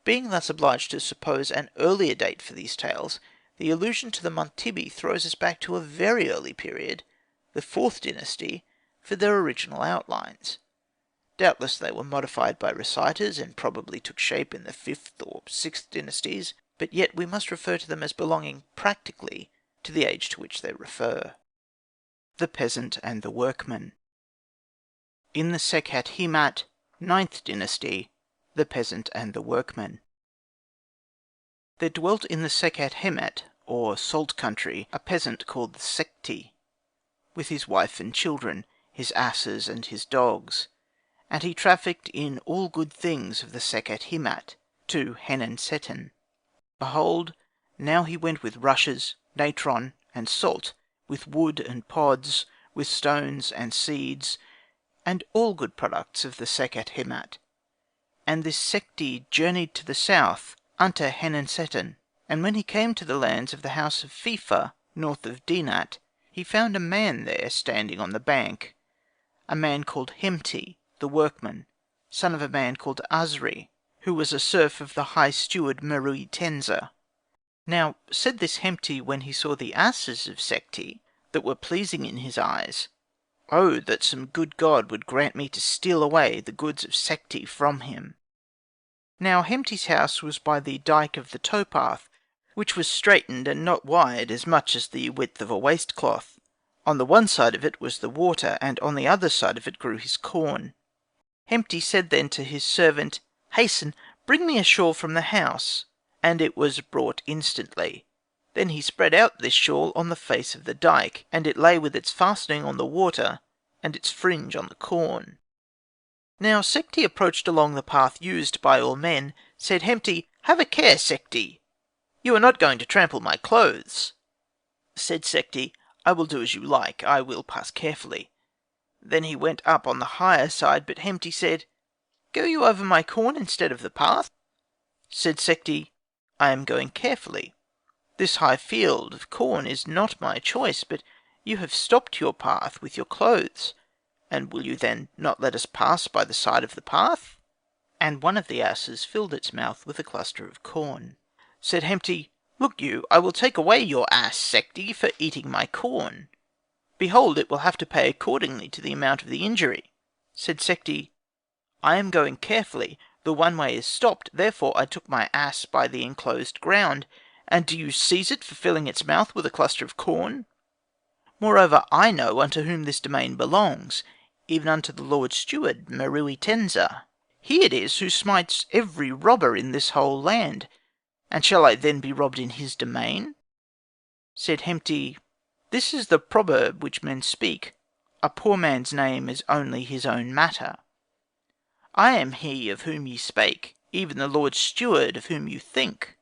Being thus obliged to suppose an earlier date for these tales, the allusion to the month Tibi throws us back to a very early period, the 4th dynasty, for their original outlines. Doubtless they were modified by reciters, and probably took shape in the 5th or 6th dynasties, but yet we must refer to them as belonging practically to the age to which they refer. The Peasant and the Workman. In the Sekhet Hemat, 9th dynasty, the peasant and the workman. There dwelt in the Sekhet Hemat, or salt country, a peasant called the Sekhti, with his wife and children, his asses and his dogs, and he trafficked in all good things of the Sekhet Hemat to Henenseten. Behold, now he went with rushes, natron, and salt, with wood and pods, with stones and seeds, and all good products of the Sekhet Hemat. And this Sekhti journeyed to the south unto Henenseten. And when he came to the lands of the house of Fifa, north of Dinat, he found a man there standing on the bank, a man called Hemti, the workman, son of a man called Azri, who was a serf of the high steward Meruitensa. Now said this Hemti, when he saw the asses of Sekhti, that were pleasing in his eyes, "Oh, that some good god would grant me to steal away the goods of Sekhti from him." Now Hemti's house was by the dyke of the towpath, which was straitened and not wide, as much as the width of a waistcloth. On the one side of it was the water, and on the other side of it grew his corn. Hemti said then to his servant, "Hasten, bring me a shawl from the house." And it was brought instantly. Then he spread out this shawl on the face of the dyke, and it lay with its fastening on the water, and its fringe on the corn. Now Sekhti approached along the path used by all men. Said Hemti, "Have a care, Sekhti, you are not going to trample my clothes." Said Sekhti, "I will do as you like, I will pass carefully." Then he went up on the higher side, but Hemti said, "Go you over my corn instead of the path?" Said Sekhti, "I am going carefully. This high field of corn is not my choice, but you have stopped your path with your clothes, and will you then not let us pass by the side of the path?" And one of the asses filled its mouth with a cluster of corn. Said Hemti, "Look you, I will take away your ass, Sekhti, for eating my corn. Behold, it will have to pay accordingly to the amount of the injury." Said Sekhti, "I am going carefully, the one way is stopped, therefore I took my ass by the enclosed ground, and do you seize it for filling its mouth with a cluster of corn? Moreover, I know unto whom this domain belongs, even unto the Lord Steward Meruitensa. He it is who smites every robber in this whole land, and shall I then be robbed in his domain?" Said Hemti, "This is the proverb which men speak, a poor man's name is only his own matter. I am he of whom ye spake, even the Lord Steward of whom you think."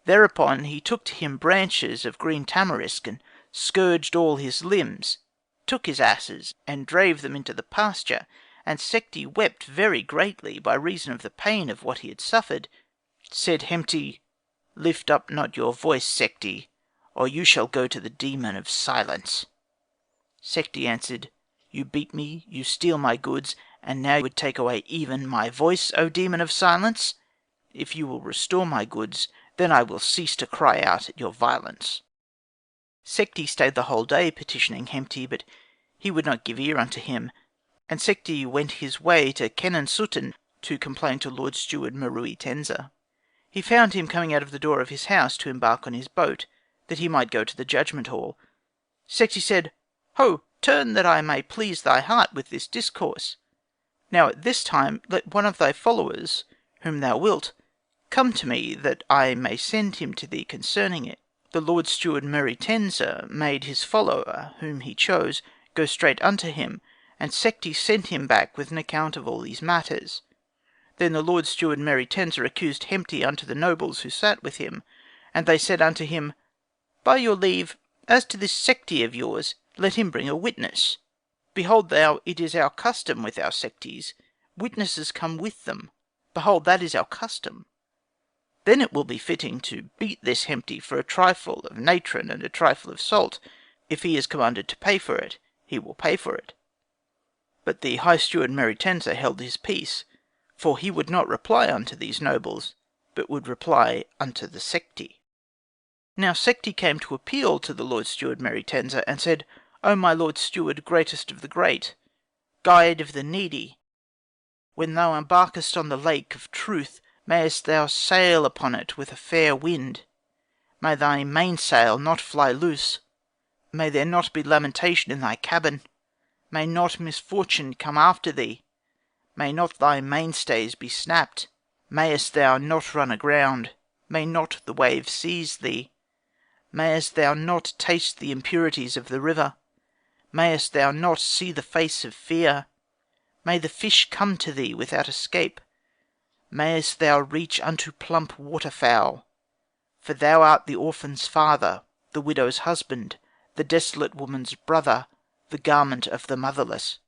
Thereupon he took to him branches of green tamarisk, and scourged all his limbs, took his asses, and drave them into the pasture. And Sekhti wept very greatly by reason of the pain of what he had suffered. Said Hemti, "Lift up not your voice, Sekhti, or you shall go to the demon of silence." Sekhti answered, "You beat me, you steal my goods, and now would take away even my voice, O demon of silence? If you will restore my goods, then I will cease to cry out at your violence." Sekhti stayed the whole day petitioning Hemti, but he would not give ear unto him. And Sekhti went his way to Kenensuten to complain to Lord Steward Meruitensa. He found him coming out of the door of his house to embark on his boat, that he might go to the judgment hall. Sekhti said, "Ho, turn, that I may please thy heart with this discourse. Now at this time let one of thy followers, whom thou wilt, come to me, that I may send him to thee concerning it." The Lord Steward Meruitensa made his follower, whom he chose, go straight unto him, and Sekhti sent him back with an account of all these matters. Then the Lord Steward Meruitensa accused Hemti unto the nobles who sat with him, and they said unto him, "By your leave, as to this Sekhti of yours, let him bring a witness. Behold thou, it is our custom with our Sekhtis, witnesses come with them. Behold, that is our custom. Then it will be fitting to beat this Hemti for a trifle of natron and a trifle of salt. If he is commanded to pay for it, he will pay for it." But the high steward Meruitensa held his peace, for he would not reply unto these nobles, but would reply unto the Sekhti. Now Sekhti came to appeal to the Lord Steward Meruitensa, and said, "O my Lord Steward, greatest of the great, guide of the needy, when thou embarkest on the lake of truth, mayest thou sail upon it with a fair wind. May thy mainsail not fly loose. May there not be lamentation in thy cabin. May not misfortune come after thee. May not thy mainstays be snapped. Mayest thou not run aground. May not the wave seize thee. Mayest thou not taste the impurities of the river. Mayest thou not see the face of fear. May the fish come to thee without escape. Mayest thou reach unto plump waterfowl. For thou art the orphan's father, the widow's husband, the desolate woman's brother, the garment of the motherless.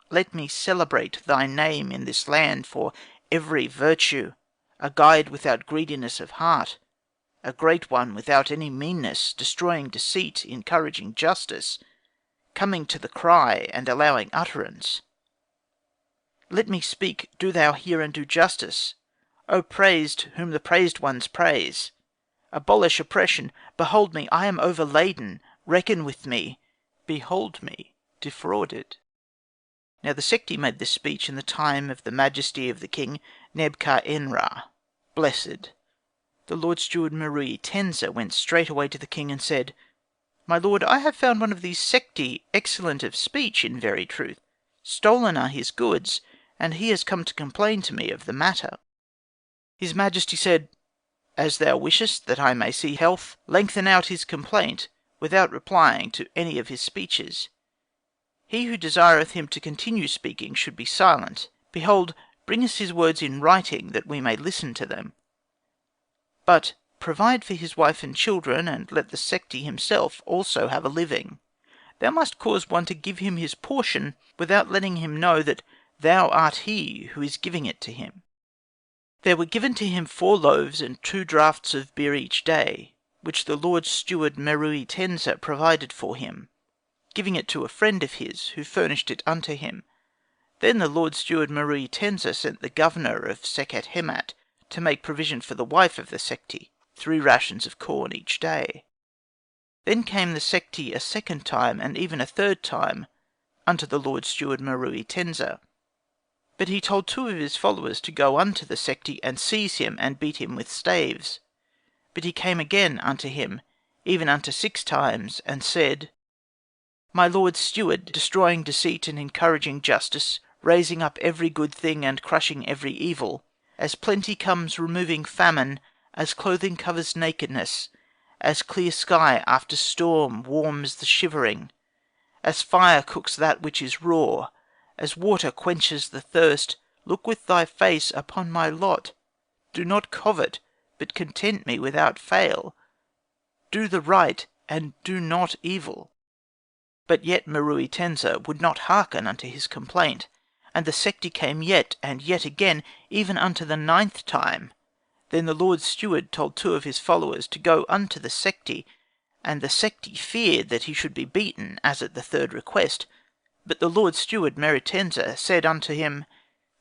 Let me celebrate thy name in this land for every virtue, a guide without greediness of heart, a great one without any meanness, destroying deceit, encouraging justice, coming to the cry and allowing utterance. Let me speak, do thou hear and do justice, O praised whom the praised ones praise. Abolish oppression, behold me, I am overladen, reckon with me, behold me defrauded. Now the Sekhti made this speech in the time of the majesty of the king Nebka-enra, blessed. The Lord Steward Meruitensa went straightway to the king and said, My lord, I have found one of these Sekhti excellent of speech in very truth. Stolen are his goods, and he has come to complain to me of the matter. His majesty said, As thou wishest that I may see health, lengthen out his complaint, without replying to any of his speeches. He who desireth him to continue speaking should be silent. Behold, bring us his words in writing, that we may listen to them. But provide for his wife and children, and let the Sekhti himself also have a living. Thou must cause one to give him his portion, without letting him know that thou art he who is giving it to him. There were given to him 4 loaves and 2 draughts of beer each day, which the Lord Steward Meruitensa provided for him, giving it to a friend of his, who furnished it unto him. Then the Lord Steward Meruitensa sent the governor of Sekhet-Hemat to make provision for the wife of the Sekhti, 3 rations of corn each day. Then came the Sekhti a second time, and even a third time, unto the Lord Steward Meruitensa. But he told 2 of his followers to go unto the Sekhti, and seize him, and beat him with staves. But he came again unto him, even unto 6 times, and said, My lord steward, destroying deceit and encouraging justice, raising up every good thing and crushing every evil, as plenty comes removing famine, as clothing covers nakedness, as clear sky after storm warms the shivering, as fire cooks that which is raw, as water quenches the thirst, look with thy face upon my lot. Do not covet, but content me without fail. Do the right, and do not evil. But yet Meruitensa would not hearken unto his complaint, and the Sekhti came yet and yet again, even unto the 9th time. Then the Lord Steward told 2 of his followers to go unto the Sekhti, and the Sekhti feared that he should be beaten, as at the 3rd request. But the Lord Steward Meruitensa said unto him,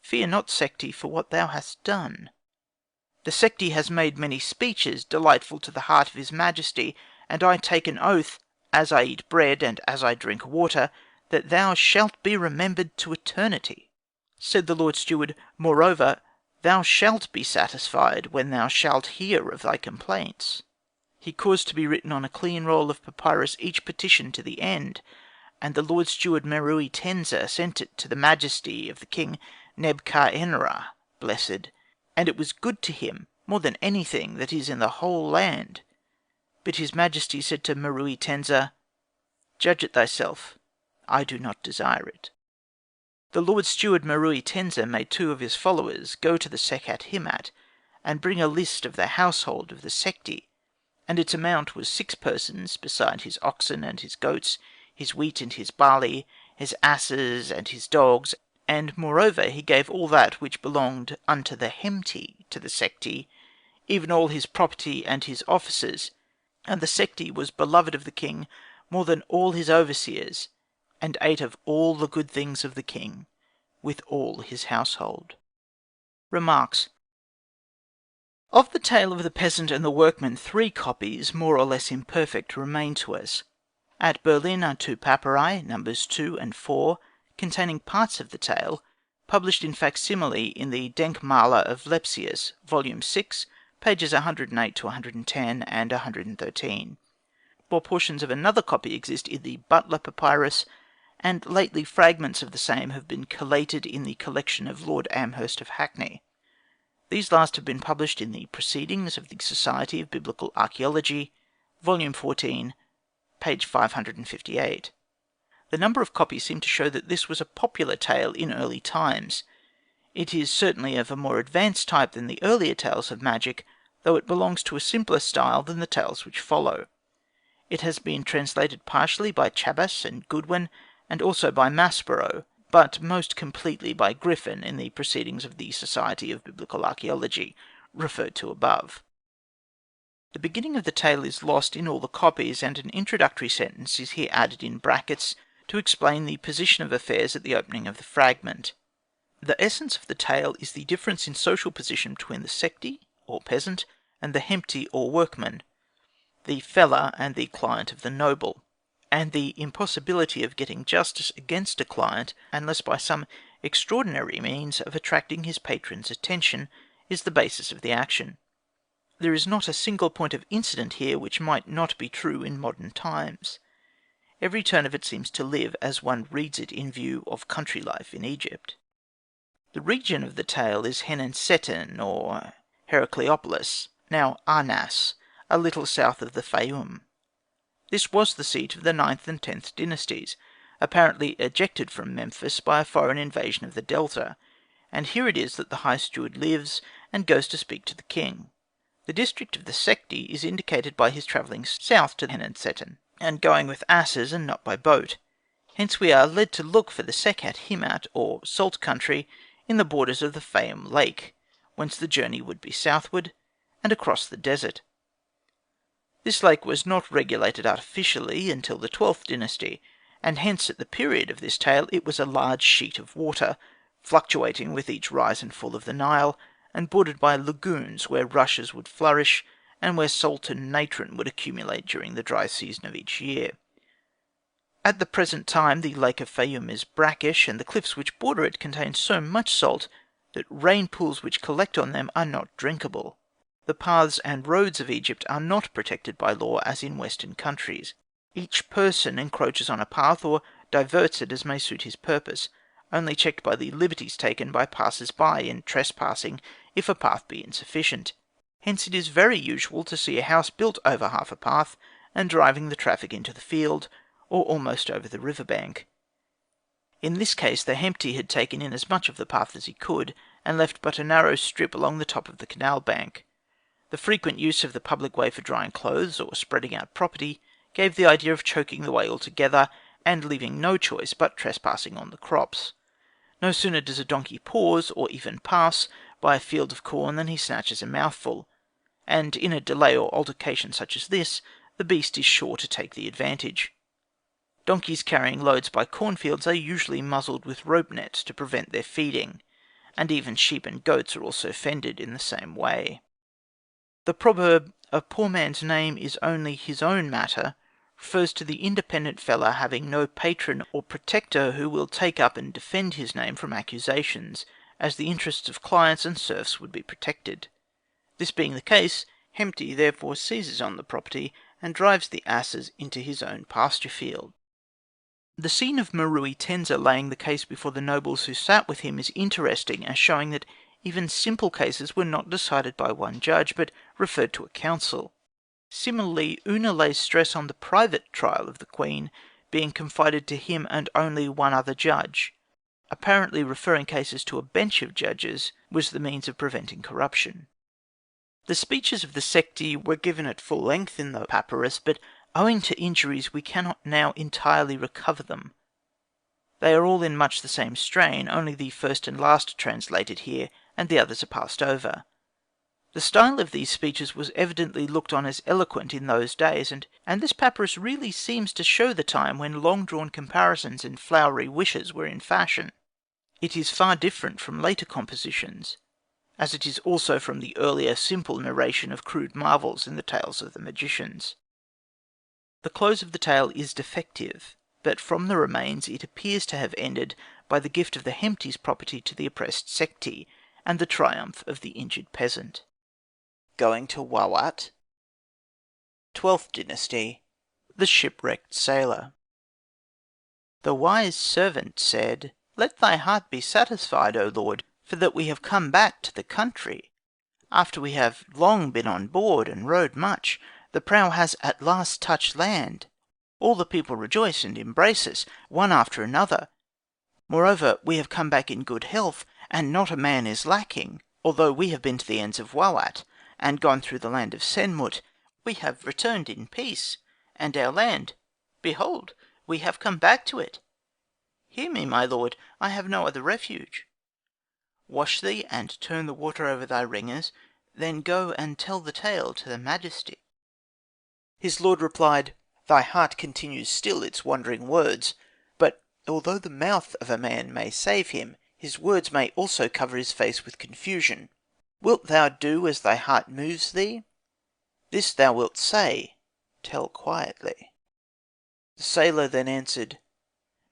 Fear not, Sekhti, for what thou hast done. The Sekhti has made many speeches delightful to the heart of his majesty, and I take an oath, as I eat bread and as I drink water, that thou shalt be remembered to eternity. Said the Lord Steward, Moreover, thou shalt be satisfied when thou shalt hear of thy complaints. He caused to be written on a clean roll of papyrus each petition to the end, and the Lord Steward Meruitensa sent it to the majesty of the king Nebka-enra, blessed, and it was good to him more than anything that is in the whole land. But his majesty said to Meruitensa, Judge it thyself, I do not desire it. The Lord Steward Meruitensa made 2 of his followers go to the Sekhet-Hemat, and bring a list of the household of the Sekhti, and its amount was 6 persons, beside his oxen and his goats, his wheat and his barley, his asses and his dogs, and moreover he gave all that which belonged unto the Hemti to the Sekhti, even all his property and his officers. And the Sekhti was beloved of the king more than all his overseers, and ate of all the good things of the king, with all his household. Remarks. Of the tale of the peasant and the workman 3 copies, more or less imperfect, remain to us. At Berlin are 2 papyri, numbers 2 and 4, containing parts of the tale, published in facsimile in the Denkmaler of Lepsius, volume 6, pages 108 to 110 and 113, while portions of another copy exist in the Butler papyrus and lately fragments of the same have been collated in the collection of Lord Amherst of Hackney. These last have been published in the Proceedings of the Society of Biblical Archaeology, Volume 14, page 558. The number of copies seem to show that this was a popular tale in early times. It is certainly of a more advanced type than the earlier tales of magic, though it belongs to a simpler style than the tales which follow. It has been translated partially by Chabas and Goodwin, and also by Maspero, but most completely by Griffin in the Proceedings of the Society of Biblical Archaeology, referred to above. The beginning of the tale is lost in all the copies, and an introductory sentence is here added in brackets to explain the position of affairs at the opening of the fragment. The essence of the tale is the difference in social position between the secti, or peasant, and the hempti, or workman, the fellah and the client of the noble, and the impossibility of getting justice against a client unless by some extraordinary means of attracting his patron's attention is the basis of the action. There is not a single point of incident here which might not be true in modern times. Every turn of it seems to live as one reads it in view of country life in Egypt. The region of the tale is Henenseten, or Heracleopolis, now Arnas, a little south of the Fayum. This was the seat of the 9th and 10th dynasties, apparently ejected from Memphis by a foreign invasion of the Delta, and here it is that the high steward lives and goes to speak to the king. The district of the secti is indicated by his travelling south to Henenseten, and going with asses and not by boat. Hence we are led to look for the Sekat Himat, or salt country, in the borders of the Fayum lake, whence the journey would be southward, and across the desert. This lake was not regulated artificially until the 12th dynasty, and hence at the period of this tale it was a large sheet of water, fluctuating with each rise and fall of the Nile, and bordered by lagoons where rushes would flourish, and where salt and natron would accumulate during the dry season of each year. At the present time the lake of Fayum is brackish, and the cliffs which border it contain so much salt that rain pools which collect on them are not drinkable. The paths and roads of Egypt are not protected by law as in western countries. Each person encroaches on a path, or diverts it as may suit his purpose, only checked by the liberties taken by passers-by in trespassing if a path be insufficient. Hence it is very usual to see a house built over half a path, and driving the traffic into the field, or almost over the river bank. In this case the Hempti had taken in as much of the path as he could, and left but a narrow strip along the top of the canal bank. The frequent use of the public way for drying clothes, or spreading out property, gave the idea of choking the way altogether, and leaving no choice but trespassing on the crops. No sooner does a donkey pause, or even pass, by a field of corn than he snatches a mouthful, and in a delay or altercation such as this, the beast is sure to take the advantage. Donkeys carrying loads by cornfields are usually muzzled with rope nets to prevent their feeding, and even sheep and goats are also fended in the same way. The proverb, "a poor man's name is only his own matter," refers to the independent fellah having no patron or protector who will take up and defend his name from accusations, as the interests of clients and serfs would be protected. This being the case, Hempti therefore seizes on the property, and drives the asses into his own pasture field. The scene of Marui Tenza laying the case before the nobles who sat with him is interesting, as showing that even simple cases were not decided by one judge, but referred to a council. Similarly, Una lays stress on the private trial of the queen being confided to him and only one other judge. Apparently referring cases to a bench of judges was the means of preventing corruption. The speeches of the secti were given at full length in the papyrus, but owing to injuries we cannot now entirely recover them. They are all in much the same strain, only the first and last are translated here, and the others are passed over. The style of these speeches was evidently looked on as eloquent in those days, and this papyrus really seems to show the time when long-drawn comparisons and flowery wishes were in fashion. It is far different from later compositions, as it is also from the earlier simple narration of crude marvels in the tales of the magicians. The close of the tale is defective, but from the remains it appears to have ended by the gift of the Hempti's property to the oppressed secti, and the triumph of the injured peasant. Going to Wawat. 12th Dynasty. The Shipwrecked Sailor. The wise servant said, "Let thy heart be satisfied, O Lord, for that we have come back to the country. After we have long been on board, and rowed much, the prow has at last touched land. All the people rejoice and embrace us, one after another. Moreover, we have come back in good health, and not a man is lacking. Although we have been to the ends of Wawat, and gone through the land of Senmut, we have returned in peace. And our land, behold, we have come back to it. Hear me, my lord, I have no other refuge. Wash thee, and turn the water over thy ringers, then go and tell the tale to the majesty." His lord replied, "Thy heart continues still its wandering words, but although the mouth of a man may save him, his words may also cover his face with confusion. Wilt thou do as thy heart moves thee? This thou wilt say, tell quietly." The sailor then answered,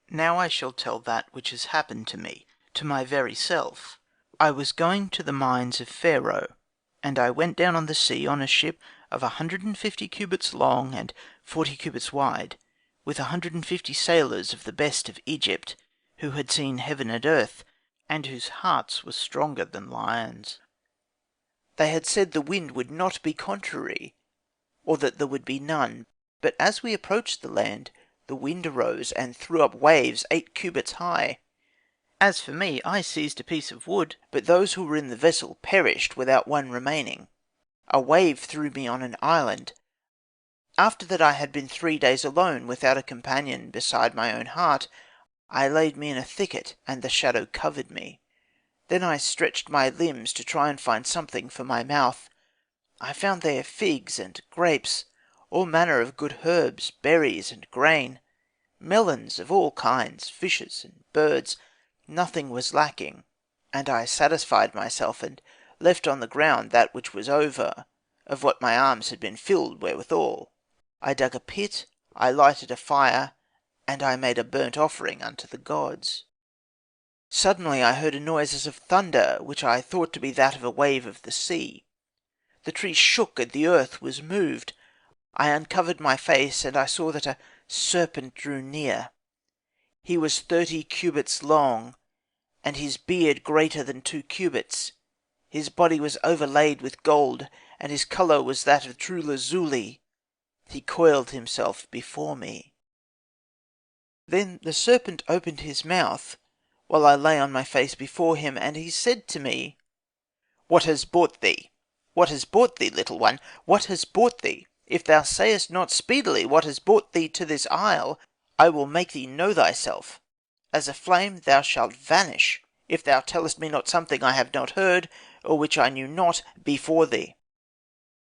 "Now I shall tell that which has happened to me, to my very self. I was going to the mines of Pharaoh, and I went down on the sea on a ship of 150 cubits long and 40 cubits wide, with 150 sailors of the best of Egypt, who had seen heaven and earth, and whose hearts were stronger than lions. They had said the wind would not be contrary, or that there would be none. But as we approached the land, the wind arose, and threw up waves 8 cubits high. As for me, I seized a piece of wood, but those who were in the vessel perished without one remaining. A wave threw me on an island. After that I had been 3 days alone, without a companion beside my own heart, I laid me in a thicket, and the shadow covered me. Then I stretched my limbs to try and find something for my mouth. I found there figs and grapes, all manner of good herbs, berries and grain, melons of all kinds, fishes and birds. Nothing was lacking, and I satisfied myself, and left on the ground that which was over, of what my arms had been filled wherewithal. I dug a pit, I lighted a fire, and I made a burnt offering unto the gods. Suddenly I heard a noise as of thunder, which I thought to be that of a wave of the sea. The trees shook, and the earth was moved. I uncovered my face, and I saw that a serpent drew near. He was 30 cubits long, and his beard greater than 2 cubits. His body was overlaid with gold, and his colour was that of true lazuli. He coiled himself before me. Then the serpent opened his mouth, while I lay on my face before him, and he said to me, "What has brought thee? What has brought thee, little one? What has brought thee? If thou sayest not speedily what has brought thee to this isle, I will make thee know thyself. As a flame thou shalt vanish, if thou tellest me not something I have not heard, or which I knew not before thee."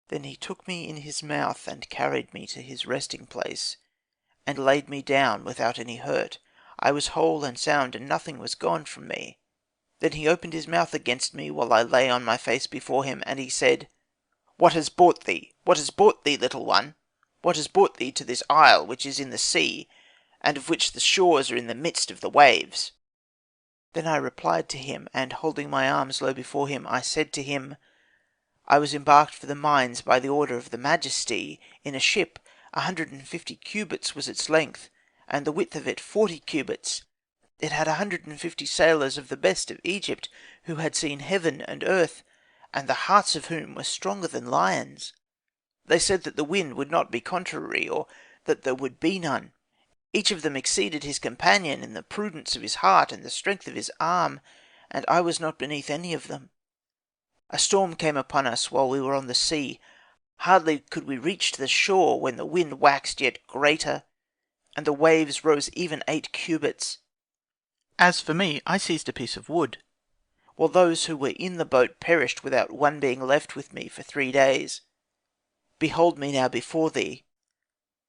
Then he took me in his mouth, and carried me to his resting place, and laid me down without any hurt. I was whole and sound, and nothing was gone from me. Then he opened his mouth against me, while I lay on my face before him, and he said, "What has brought thee? What has brought thee, little one? What has brought thee to this isle which is in the sea, and of which the shores are in the midst of the waves?" Then I replied to him, and holding my arms low before him, I said to him, "I was embarked for the mines by the order of the majesty, in a ship. 150 cubits was its length, and the width of it 40 cubits. It had 150 sailors of the best of Egypt, who had seen heaven and earth, and the hearts of whom were stronger than lions. They said that the wind would not be contrary, or that there would be none. Each of them exceeded his companion in the prudence of his heart and the strength of his arm, and I was not beneath any of them. A storm came upon us while we were on the sea. Hardly could we reach the shore, when the wind waxed yet greater, and the waves rose even 8 cubits. As for me, I seized a piece of wood, while those who were in the boat perished without one being left with me for 3 days. Behold me now before thee,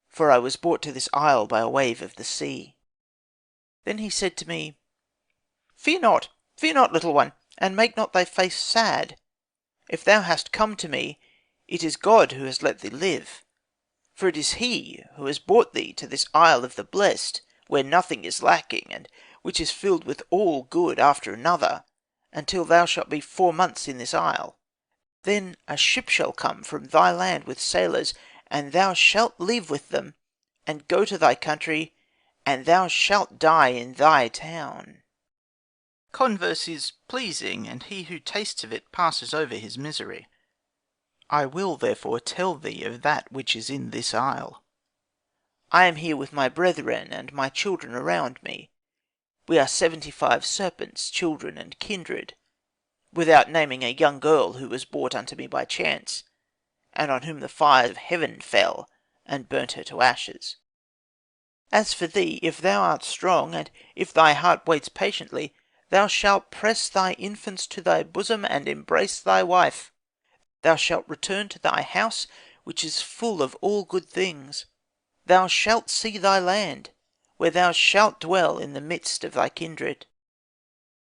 for I was brought to this isle by a wave of the sea." Then he said to me, fear not, little one, and make not thy face sad. If thou hast come to me, it is God who has let thee live. For it is he who has brought thee to this isle of the blessed, where nothing is lacking, and which is filled with all good after another, until thou shalt be 4 months in this isle. Then a ship shall come from thy land with sailors, and thou shalt leave with them, and go to thy country, and thou shalt die in thy town. Converse is pleasing, and he who tastes of it passes over his misery. I will therefore tell thee of that which is in this isle. I am here with my brethren and my children around me. We are 75 serpents, children and kindred, without naming a young girl who was brought unto me by chance, and on whom the fire of heaven fell, and burnt her to ashes. As for thee, if thou art strong, and if thy heart waits patiently, thou shalt press thy infants to thy bosom, and embrace thy wife. Thou shalt return to thy house, which is full of all good things. Thou shalt see thy land, where thou shalt dwell in the midst of thy kindred.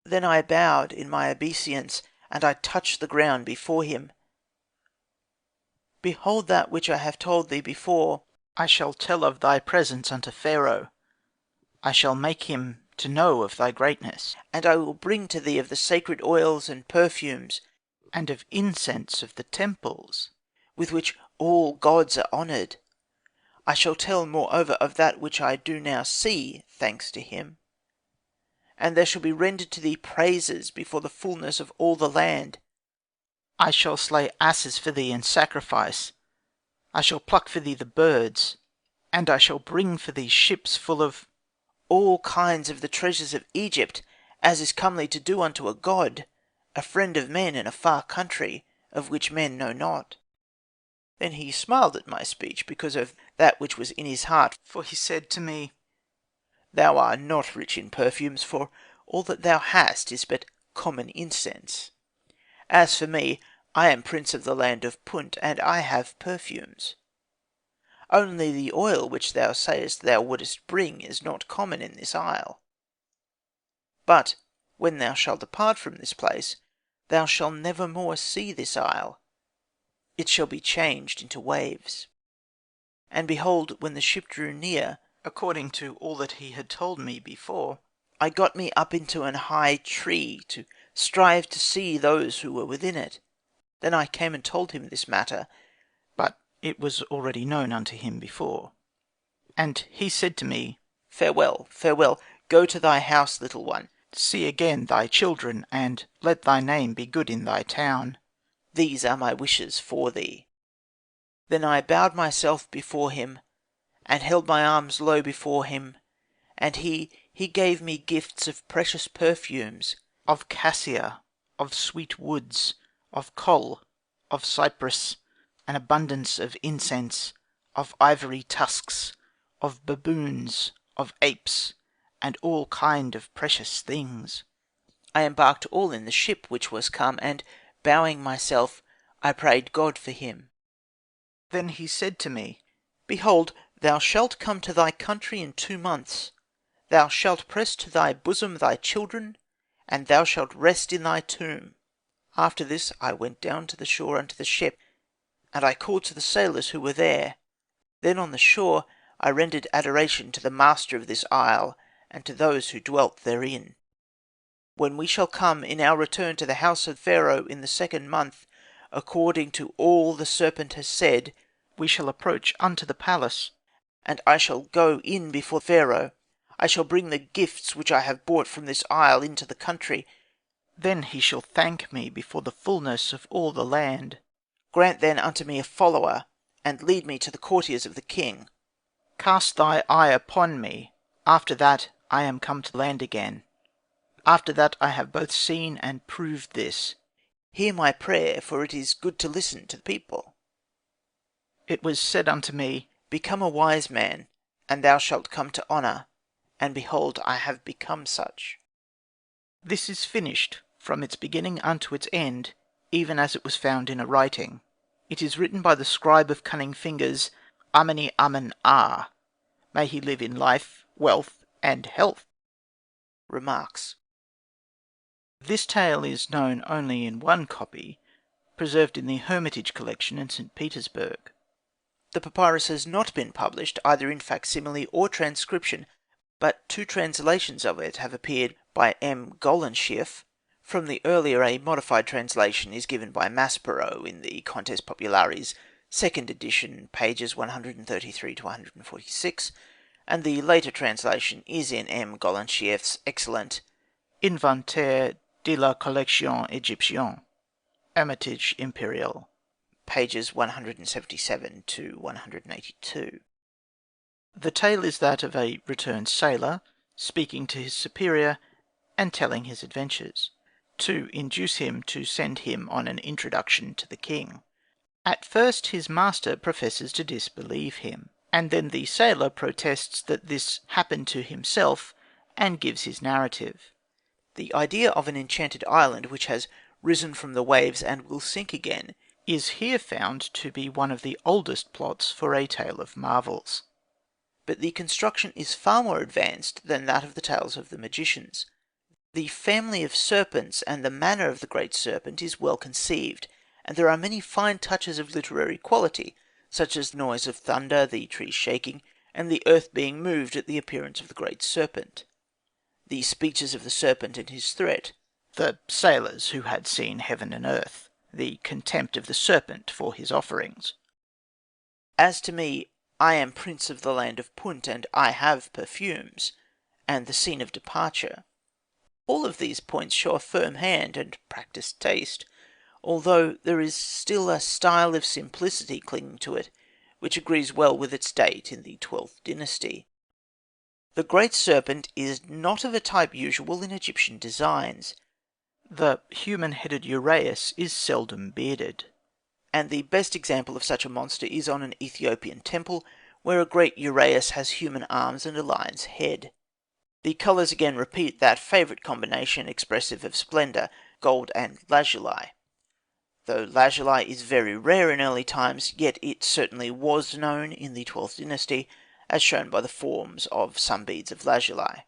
Then I bowed in my obeisance, and I touched the ground before him. Behold, that which I have told thee before, I shall tell of thy presence unto Pharaoh. I shall make him to know of thy greatness, and I will bring to thee of the sacred oils and perfumes, and of incense of the temples, with which all gods are honoured. I shall tell moreover of that which I do now see, thanks to him. And there shall be rendered to thee praises before the fulness of all the land. I shall slay asses for thee in sacrifice. I shall pluck for thee the birds, and I shall bring for thee ships full of all kinds of the treasures of Egypt, as is comely to do unto a god, a friend of men in a far country, of which men know not. Then he smiled at my speech, because of that which was in his heart, for he said to me, Thou art not rich in perfumes, for all that thou hast is but common incense. As for me, I am prince of the land of Punt, and I have perfumes. Only the oil which thou sayest thou wouldest bring is not common in this isle. But when thou shalt depart from this place, thou shalt never more see this isle. It shall be changed into waves. And behold, when the ship drew near, according to all that he had told me before, I got me up into an high tree, to strive to see those who were within it. Then I came and told him this matter, but it was already known unto him before. And he said to me, Farewell, farewell, go to thy house, little one, see again thy children, and let thy name be good in thy town. These are my wishes for thee. Then I bowed myself before him, and held my arms low before him, and he gave me gifts of precious perfumes, of cassia, of sweet woods, of col, of cypress, an abundance of incense, of ivory tusks, of baboons, of apes, and all kind of precious things. I embarked all in the ship which was come, and bowing myself, I prayed God for him. Then he said to me, Behold, thou shalt come to thy country in 2 months. Thou shalt press to thy bosom thy children, and thou shalt rest in thy tomb. After this I went down to the shore unto the ship, and I called to the sailors who were there. Then on the shore I rendered adoration to the master of this isle, and to those who dwelt therein. When we shall come in our return to the house of Pharaoh in the 2nd month, according to all the serpent has said, we shall approach unto the palace, and I shall go in before Pharaoh. I shall bring the gifts which I have brought from this isle into the country. Then he shall thank me before the fulness of all the land. Grant then unto me a follower, and lead me to the courtiers of the king. Cast thy eye upon me, after that I am come to land again. After that I have both seen and proved this. Hear my prayer, for it is good to listen to the people. It was said unto me, Become a wise man, and thou shalt come to honour. And behold, I have become such. This is finished from its beginning unto its end, even as it was found in a writing. It is written by the scribe of cunning fingers, Ameni Amen Ah. May he live in life, wealth, and health. Remarks. This tale is known only in one copy, preserved in the Hermitage collection in St. Petersburg. The papyrus has not been published either in facsimile or transcription, but 2 translations of it have appeared by M. Golenschiff. From the earlier a modified translation is given by Maspero in the Contes Populares, 2nd edition, pages 133 to 146, and the later translation is in M. Golinchieff's excellent Inventaire de la collection égyptienne, Hermitage Imperial, pages 177 to 182. The tale is that of a returned sailor, speaking to his superior, and telling his adventures, to induce him to send him on an introduction to the king. At first his master professes to disbelieve him, and then the sailor protests that this happened to himself, and gives his narrative. The idea of an enchanted island which has risen from the waves and will sink again is here found to be one of the oldest plots for a tale of marvels. But the construction is far more advanced than that of the tales of the magicians. The family of serpents and the manner of the great serpent is well conceived, and there are many fine touches of literary quality, such as the noise of thunder, the trees shaking, and the earth being moved at the appearance of the great serpent. The speeches of the serpent and his threat, the sailors who had seen heaven and earth, the contempt of the serpent for his offerings. As to me, I am prince of the land of Punt, and I have perfumes, and the scene of departure. All of these points show a firm hand and practised taste, although there is still a style of simplicity clinging to it, which agrees well with its date in the 12th dynasty. The great serpent is not of a type usual in Egyptian designs. The human-headed uraeus is seldom bearded, and the best example of such a monster is on an Ethiopian temple, where a great uraeus has human arms and a lion's head. The colours again repeat that favourite combination expressive of splendour, gold and lazuli. Though lazuli is very rare in early times, yet it certainly was known in the 12th dynasty, as shown by the forms of some beads of lazuli.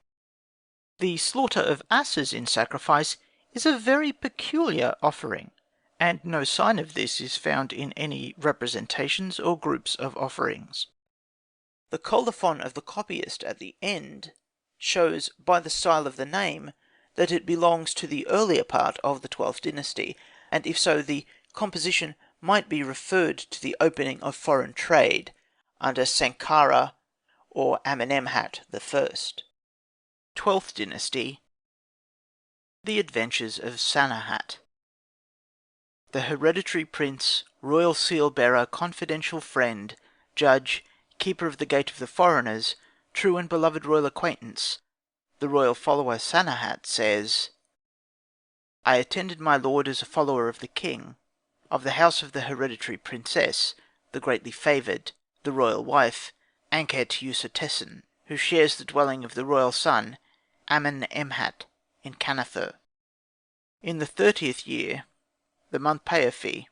The slaughter of asses in sacrifice is a very peculiar offering, and no sign of this is found in any representations or groups of offerings. The colophon of the copyist at the end shows by the style of the name that it belongs to the earlier part of the 12th dynasty, and if so, the composition might be referred to the opening of foreign trade under Sankara or Amenemhat I. 12th dynasty. The Adventures of Sanehat. The hereditary prince, royal seal-bearer, confidential friend, judge, keeper of the gate of the foreigners, true and beloved royal acquaintance, the royal follower Sanehat, says, I attended my lord as a follower of the king, of the house of the hereditary princess, the greatly favoured, the royal wife, Ankhet-Usertesen, who shares the dwelling of the royal son, Amen-Emhat, in Kanafer. In the 30th year, the month Paophi,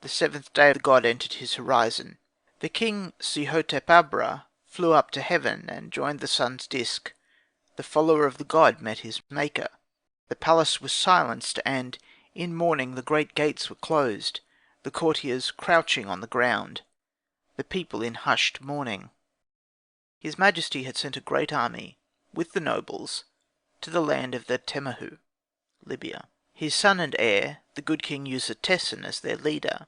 the 7th day the god entered his horizon. The king Sihotep-Abra flew up to heaven and joined the sun's disk. The follower of the god met his maker. The palace was silenced, and in mourning the great gates were closed, the courtiers crouching on the ground, the people in hushed mourning. His majesty had sent a great army, with the nobles, to the land of the Temahu, Libya, his son and heir, the good king Usertesen, as their leader.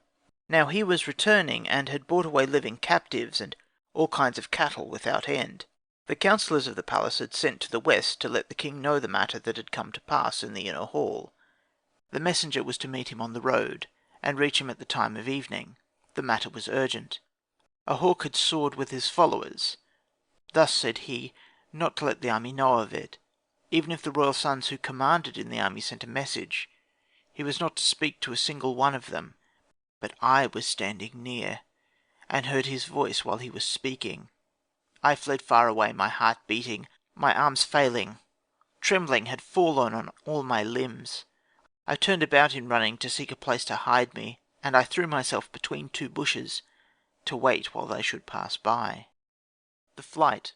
Now he was returning, and had brought away living captives, and all kinds of cattle without end. The councillors of the palace had sent to the west to let the king know the matter that had come to pass in the inner hall. The messenger was to meet him on the road, and reach him at the time of evening. The matter was urgent. A hawk had soared with his followers. Thus said he, not to let the army know of it. Even if the royal sons who commanded in the army sent a message, he was not to speak to a single one of them. But I was standing near, and heard his voice while he was speaking. I fled far away, my heart beating, my arms failing. Trembling had fallen on all my limbs. I turned about in running to seek a place to hide me, and I threw myself between two bushes, to wait while they should pass by. The flight.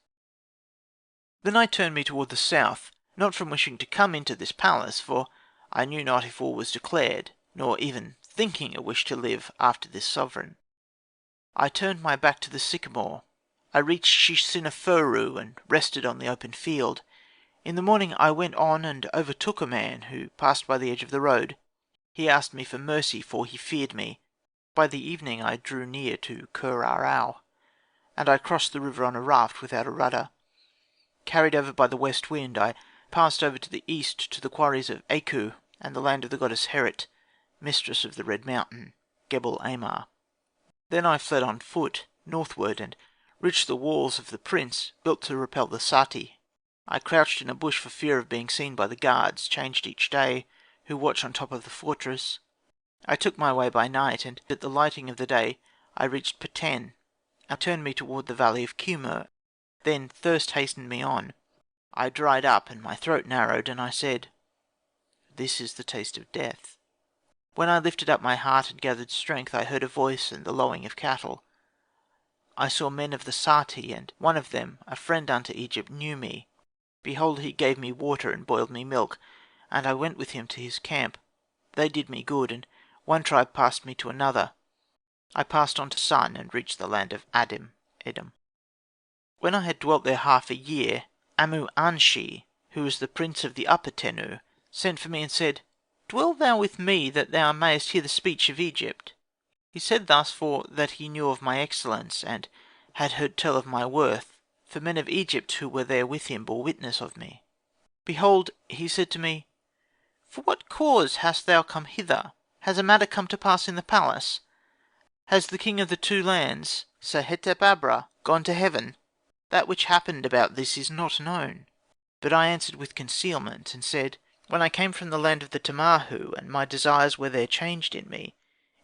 Then I turned me toward the south, not from wishing to come into this palace, for I knew not if war was declared, nor even thinking a wish to live after this sovereign. I turned my back to the sycamore. I reached Shisinaferu and rested on the open field. In the morning I went on and overtook a man who passed by the edge of the road. He asked me for mercy, for he feared me. By the evening I drew near to Kur Arau, and I crossed the river on a raft without a rudder. Carried over by the west wind, I passed over to the east to the quarries of Aku, and the land of the goddess Herit, mistress of the Red Mountain, Gebel Amar. Then I fled on foot, northward, and reached the walls of the prince, built to repel the Sati. I crouched in a bush for fear of being seen by the guards, changed each day, who watch on top of the fortress. I took my way by night, and at the lighting of the day I reached Peten. I turned me toward the valley of Kumur. Then thirst hastened me on. I dried up, and my throat narrowed, and I said, "This is the taste of death." When I lifted up my heart and gathered strength, I heard a voice and the lowing of cattle. I saw men of the Sati, and one of them, a friend unto Egypt, knew me. Behold, he gave me water and boiled me milk, and I went with him to his camp. They did me good, and one tribe passed me to another. I passed on to Sun, and reached the land of Edom. When I had dwelt there half a year, Amu-Anshi, who was the prince of the upper Tenu, sent for me and said, "Dwell thou with me, that thou mayest hear the speech of Egypt." He said thus, for that he knew of my excellence, and had heard tell of my worth, for men of Egypt who were there with him bore witness of me. Behold, he said to me, "For what cause hast thou come hither? Has a matter come to pass in the palace? Has the king of the two lands, Sehetep-Abra, gone to heaven? That which happened about this is not known." But I answered with concealment, and said, "When I came from the land of the Tamahu, and my desires were there changed in me,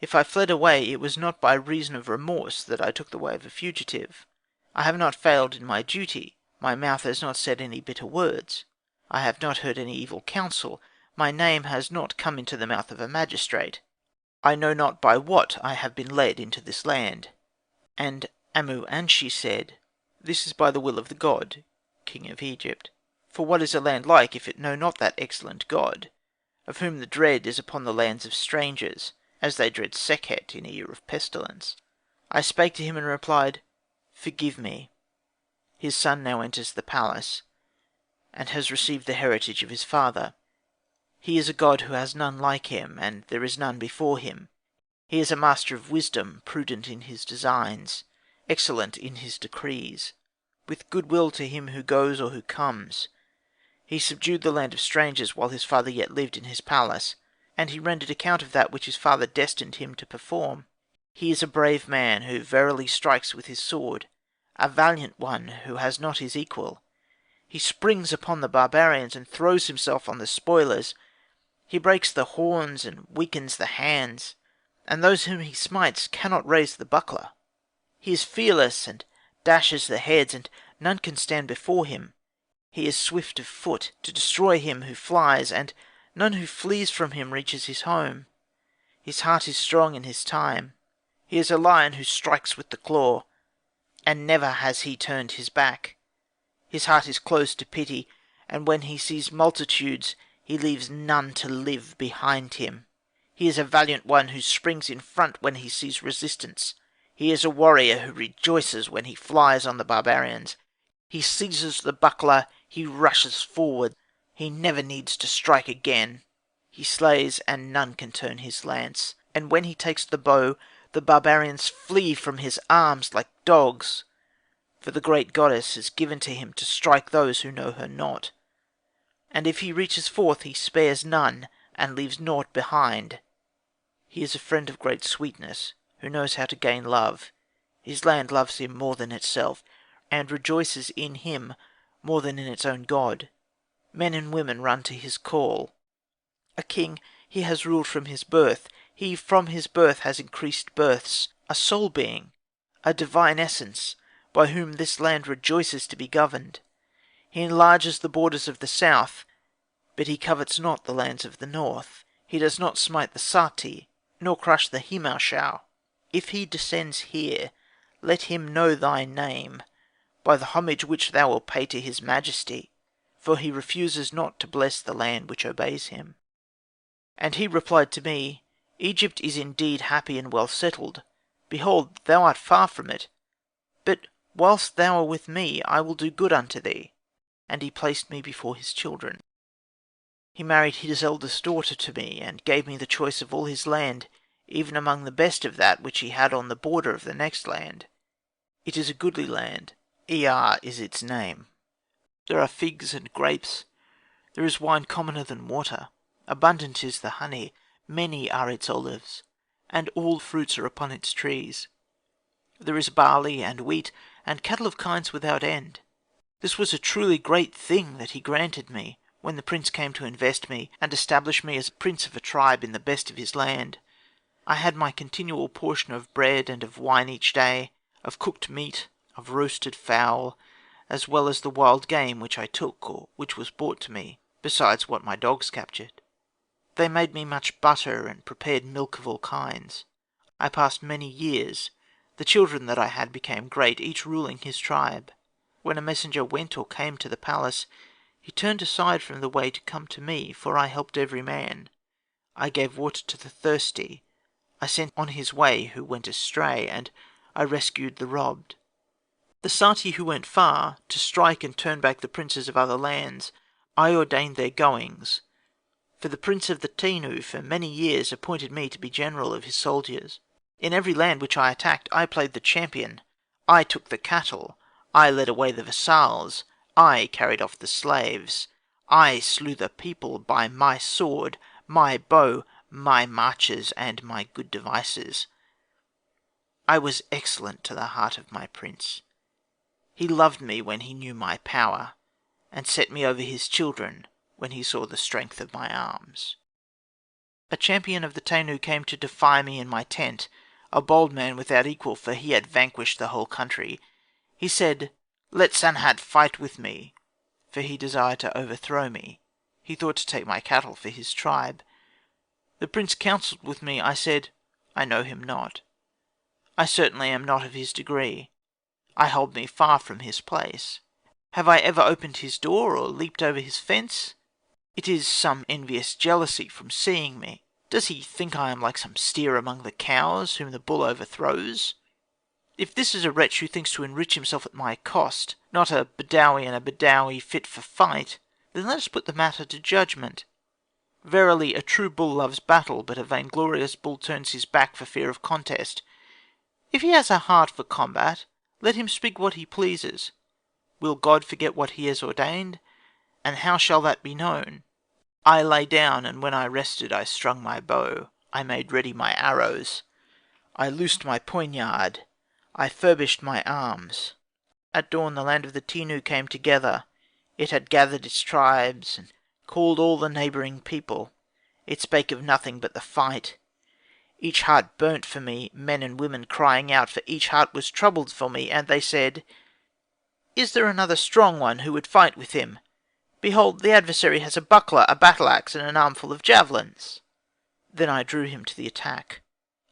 if I fled away, it was not by reason of remorse that I took the way of a fugitive. I have not failed in my duty, my mouth has not said any bitter words. I have not heard any evil counsel, my name has not come into the mouth of a magistrate. I know not by what I have been led into this land." And Amu-Anshi said, "This is by the will of the god, king of Egypt. For what is a land like, if it know not that excellent god, of whom the dread is upon the lands of strangers, as they dread Sekhet in a year of pestilence?" I spake to him and replied, "Forgive me." His son now enters the palace, and has received the heritage of his father. He is a god who has none like him, and there is none before him. He is a master of wisdom, prudent in his designs, excellent in his decrees, with goodwill to him who goes or who comes. He subdued the land of strangers while his father yet lived in his palace, and he rendered account of that which his father destined him to perform. He is a brave man, who verily strikes with his sword, a valiant one who has not his equal. He springs upon the barbarians, and throws himself on the spoilers. He breaks the horns and weakens the hands, and those whom he smites cannot raise the buckler. He is fearless, and dashes the heads, and none can stand before him. He is swift of foot, to destroy him who flies, and none who flees from him reaches his home. His heart is strong in his time. He is a lion who strikes with the claw, and never has he turned his back. His heart is closed to pity, and when he sees multitudes, he leaves none to live behind him. He is a valiant one who springs in front when he sees resistance. He is a warrior who rejoices when he flies on the barbarians. He seizes the buckler, he rushes forward. He never needs to strike again. He slays, and none can turn his lance. And when he takes the bow, the barbarians flee from his arms like dogs. For the great goddess has given to him to strike those who know her not. And if he reaches forth, he spares none, and leaves naught behind. He is a friend of great sweetness, who knows how to gain love. His land loves him more than itself, and rejoices in him more than in its own god. Men and women run to his call. A king he has ruled from his birth. He from his birth has increased births. A soul being, a divine essence, by whom this land rejoices to be governed. He enlarges the borders of the south, but he covets not the lands of the north. He does not smite the Sati, nor crush the Himarshal. If he descends here, let him know thy name, by the homage which thou wilt pay to his majesty, for he refuses not to bless the land which obeys him." And he replied to me, "Egypt is indeed happy and well settled. Behold, thou art far from it. But whilst thou art with me, I will do good unto thee." And he placed me before his children. He married his eldest daughter to me, and gave me the choice of all his land, even among the best of that which he had on the border of the next land. It is a goodly land. Iyar is its name. There are figs and grapes. There is wine commoner than water. Abundant is the honey. Many are its olives, and all fruits are upon its trees. There is barley and wheat, and cattle of kinds without end. This was a truly great thing that he granted me, when the prince came to invest me, and establish me as prince of a tribe in the best of his land. I had my continual portion of bread and of wine each day, of cooked meat, of roasted fowl, as well as the wild game which I took, or which was brought to me, besides what my dogs captured. They made me much butter, and prepared milk of all kinds. I passed many years. The children that I had became great, each ruling his tribe. When a messenger went or came to the palace, he turned aside from the way to come to me, for I helped every man. I gave water to the thirsty. I sent on his way who went astray, and I rescued the robbed. The Sati who went far, to strike and turn back the princes of other lands, I ordained their goings. For the prince of the Tenu for many years appointed me to be general of his soldiers. In every land which I attacked, I played the champion. I took the cattle. I led away the vassals. I carried off the slaves. I slew the people by my sword, my bow, my marches, and my good devices. I was excellent to the heart of my prince. He loved me when he knew my power, and set me over his children when he saw the strength of my arms. A champion of the Tenu came to defy me in my tent, a bold man without equal, for he had vanquished the whole country. He said, "Let Sanhat fight with me," for he desired to overthrow me. He thought to take my cattle for his tribe. The prince counselled with me. I said, "I know him not. I certainly am not of his degree. I hold me far from his place. Have I ever opened his door, or leaped over his fence? It is some envious jealousy from seeing me. Does he think I am like some steer among the cows, whom the bull overthrows? If this is a wretch who thinks to enrich himself at my cost, not a Badawi and a Badawi fit for fight, then let us put the matter to judgment. Verily a true bull loves battle, but a vainglorious bull turns his back for fear of contest. If he has a heart for combat, let him speak what he pleases. Will God forget what he has ordained? And how shall that be known? I lay down, and when I rested I strung my bow. I made ready my arrows. I loosed my poignard. I furbished my arms. At dawn the land of the Tenu came together. It had gathered its tribes, and called all the neighbouring people. It spake of nothing but the fight. Each heart burnt for me, men and women crying out, for each heart was troubled for me, and they said, "Is there another strong one who would fight with him? Behold, the adversary has a buckler, a battle-axe, and an armful of javelins." Then I drew him to the attack.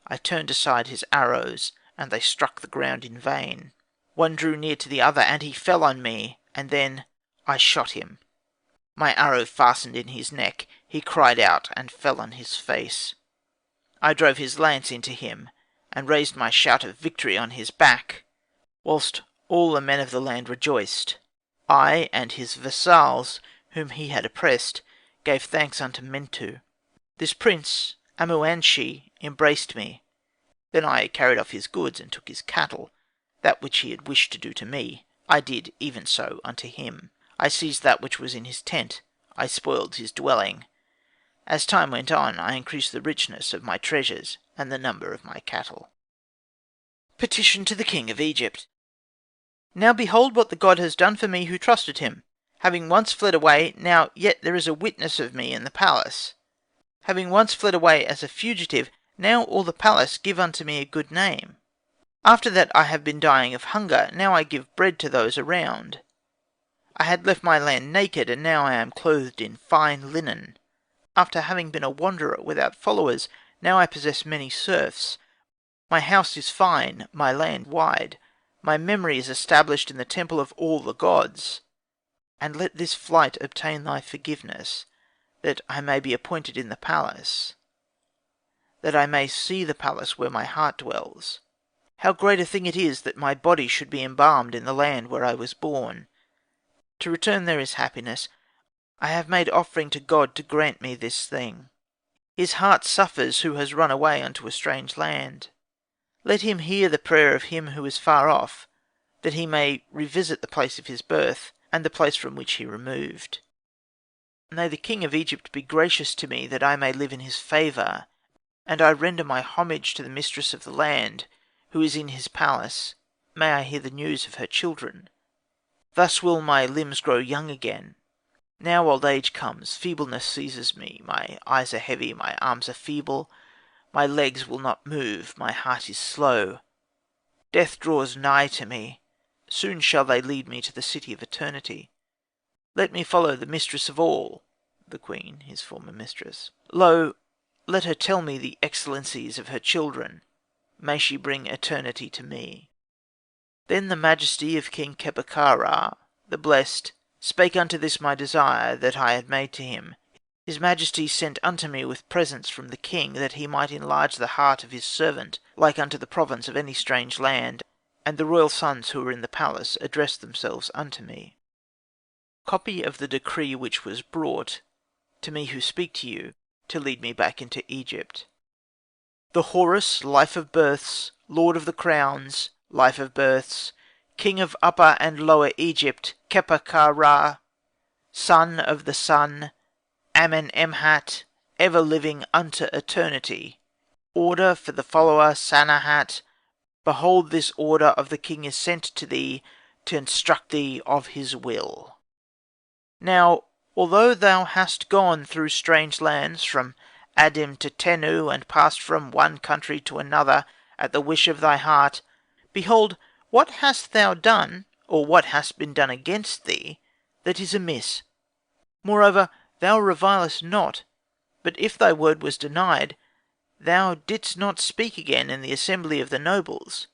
I turned aside his arrows, and they struck the ground in vain. One drew near to the other, and he fell on me, and then I shot him. My arrow fastened in his neck. He cried out, and fell on his face. I drove his lance into him, and raised my shout of victory on his back, whilst all the men of the land rejoiced. I and his vassals, whom he had oppressed, gave thanks unto Mentu. This prince, Amuanshi, embraced me. Then I carried off his goods, and took his cattle. That which he had wished to do to me, I did even so unto him. I seized that which was in his tent. I spoiled his dwelling. As time went on, I increased the richness of my treasures, and the number of my cattle. Petition to the king of Egypt. Now behold what the god has done for me who trusted him. Having once fled away, now yet there is a witness of me in the palace. Having once fled away as a fugitive, now all the palace give unto me a good name. After that I have been dying of hunger, now I give bread to those around. I had left my land naked, and now I am clothed in fine linen. After having been a wanderer without followers, now I possess many serfs. My house is fine, my land wide. My memory is established in the temple of all the gods. And let this flight obtain thy forgiveness, that I may be appointed in the palace, that I may see the palace where my heart dwells. How great a thing it is that my body should be embalmed in the land where I was born. To return there is happiness. I have made offering to God to grant me this thing. His heart suffers who has run away unto a strange land. Let him hear the prayer of him who is far off, that he may revisit the place of his birth, and the place from which he removed. May the king of Egypt be gracious to me, that I may live in his favour, and I render my homage to the mistress of the land, who is in his palace. May I hear the news of her children. Thus will my limbs grow young again. Now old age comes, feebleness seizes me, my eyes are heavy, my arms are feeble, my legs will not move, my heart is slow. Death draws nigh to me, soon shall they lead me to the city of eternity. Let me follow the mistress of all, the queen, his former mistress. Lo, let her tell me the excellencies of her children. May she bring eternity to me. Then the majesty of King Kheperka, the blessed, spake unto this my desire that I had made to him. His majesty sent unto me with presents from the king, that he might enlarge the heart of his servant, like unto the province of any strange land. And the royal sons who were in the palace addressed themselves unto me. Copy of the decree which was brought to me who speak to you, to lead me back into Egypt. The Horus, life of births, lord of the crowns, life of births, king of Upper and Lower Egypt, Kheperka, son of the sun, Amen-Emhat, ever living unto eternity. Order for the follower Sanehat. Behold, this order of the king is sent to thee, to instruct thee of his will. Now, although thou hast gone through strange lands, from Adim to Tenu, and passed from one country to another at the wish of thy heart, behold, what hast thou done, or what hast been done against thee, that is amiss? Moreover, thou revilest not, but if thy word was denied, thou didst not speak again in the assembly of the nobles,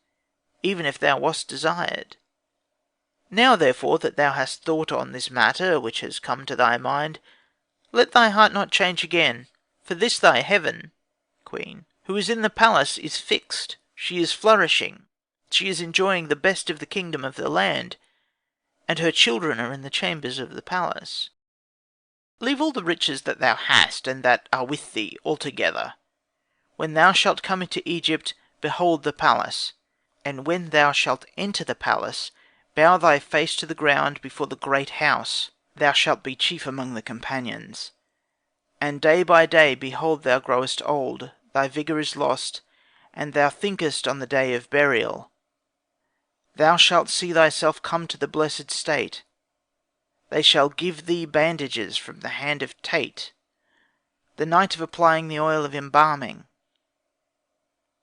even if thou wast desired. Now therefore that thou hast thought on this matter which has come to thy mind, let thy heart not change again, for this thy heaven, queen, who is in the palace, is fixed, she is flourishing, she is enjoying the best of the kingdom of the land, and her children are in the chambers of the palace. Leave all the riches that thou hast, and that are with thee, altogether. When thou shalt come into Egypt, behold the palace, and when thou shalt enter the palace, bow thy face to the ground before the great house. Thou shalt be chief among the companions. And day by day, behold, thou growest old, thy vigour is lost, and thou thinkest on the day of burial. Thou shalt see thyself come to the blessed state. They shall give thee bandages from the hand of Tate, the night of applying the oil of embalming.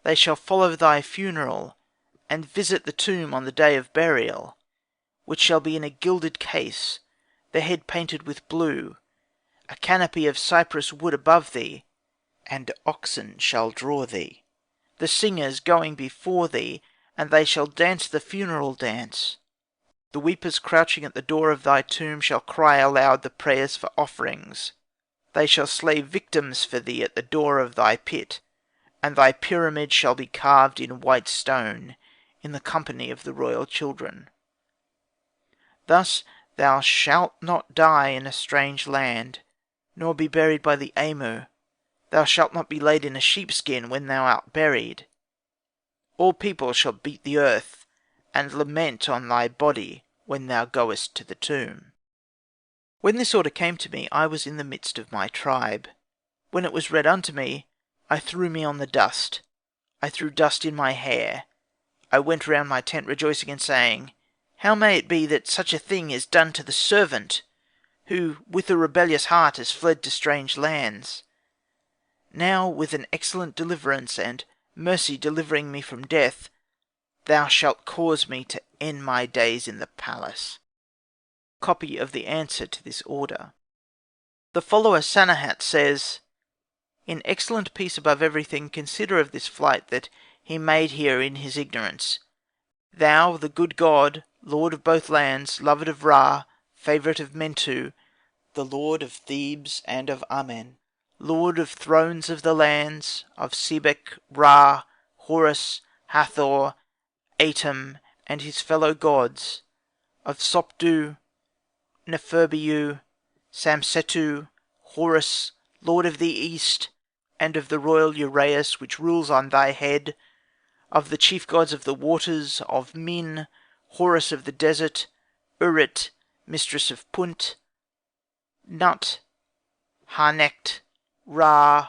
They shall follow thy funeral, and visit the tomb on the day of burial, which shall be in a gilded case, the head painted with blue, a canopy of cypress wood above thee, and oxen shall draw thee. The singers going before thee, and they shall dance the funeral dance. The weepers crouching at the door of thy tomb shall cry aloud the prayers for offerings. They shall slay victims for thee at the door of thy pit, and thy pyramid shall be carved in white stone, in the company of the royal children. Thus thou shalt not die in a strange land, nor be buried by the Amu. Thou shalt not be laid in a sheepskin when thou art buried. All people shall beat the earth, and lament on thy body when thou goest to the tomb. When this order came to me, I was in the midst of my tribe. When it was read unto me, I threw me on the dust. I threw dust in my hair. I went round my tent rejoicing and saying, How may it be that such a thing is done to the servant, who with a rebellious heart has fled to strange lands? Now with an excellent deliverance and mercy delivering me from death, thou shalt cause me to end my days in the palace. Copy of the answer to this order. The follower Sanehat says, In excellent peace above everything, consider of this flight that he made here in his ignorance. Thou, the good god, lord of both lands, loved of Ra, favourite of Mentu, the lord of Thebes and of Amen, lord of thrones of the lands, of Sebek, Ra, Horus, Hathor, Atum, and his fellow gods, of Sopdu, Neferbiu, Samsetu, Horus, lord of the east, and of the royal Uraeus which rules on thy head, of the chief gods of the waters, of Min, Horus of the desert, Urit, mistress of Punt, Nut, Harnecht, Ra,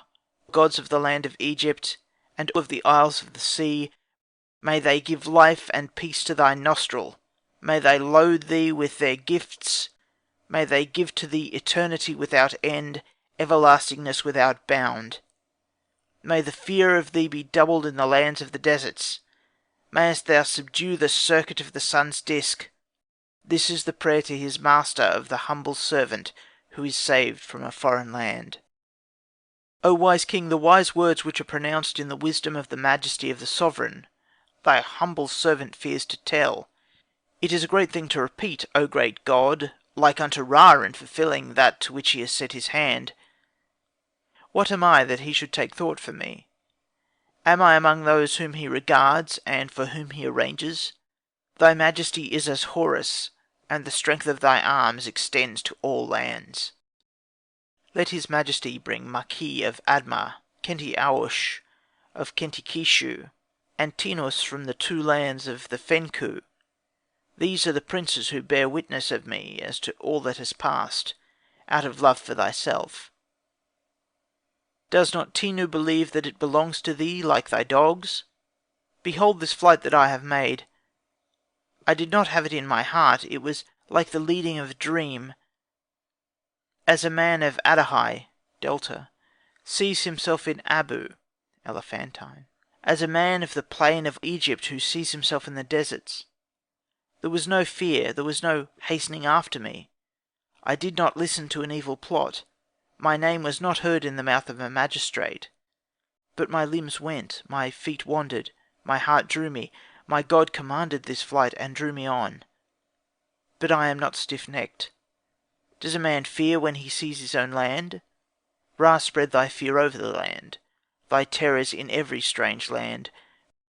gods of the land of Egypt, and of the isles of the sea, may they give life and peace to thy nostril. May they load thee with their gifts. May they give to thee eternity without end, everlastingness without bound. May the fear of thee be doubled in the lands of the deserts. Mayest thou subdue the circuit of the sun's disk. This is the prayer to his master of the humble servant who is saved from a foreign land. O wise king, the wise words which are pronounced in the wisdom of the majesty of the sovereign, thy humble servant fears to tell. It is a great thing to repeat, O great God, like unto Ra in fulfilling that to which he has set his hand. What am I that he should take thought for me? Am I among those whom he regards, and for whom he arranges? Thy majesty is as Horus, and the strength of thy arms extends to all lands. Let his majesty bring Maki of Adma, Kenti Aush of Kentikishu, and Tinos from the two lands of the Fenku. These are the princes who bear witness of me as to all that has passed, out of love for thyself. Does not Tinu believe that it belongs to thee like thy dogs? Behold this flight that I have made. I did not have it in my heart, it was like the leading of a dream. As a man of Adahai, Delta, sees himself in Abu, Elephantine, as a man of the plain of Egypt who sees himself in the deserts. There was no fear, there was no hastening after me. I did not listen to an evil plot. My name was not heard in the mouth of a magistrate. But my limbs went, my feet wandered, my heart drew me. My God commanded this flight and drew me on. But I am not stiff-necked. Does a man fear when he sees his own land? Ra, spread thy fear over the land, thy terrors in every strange land.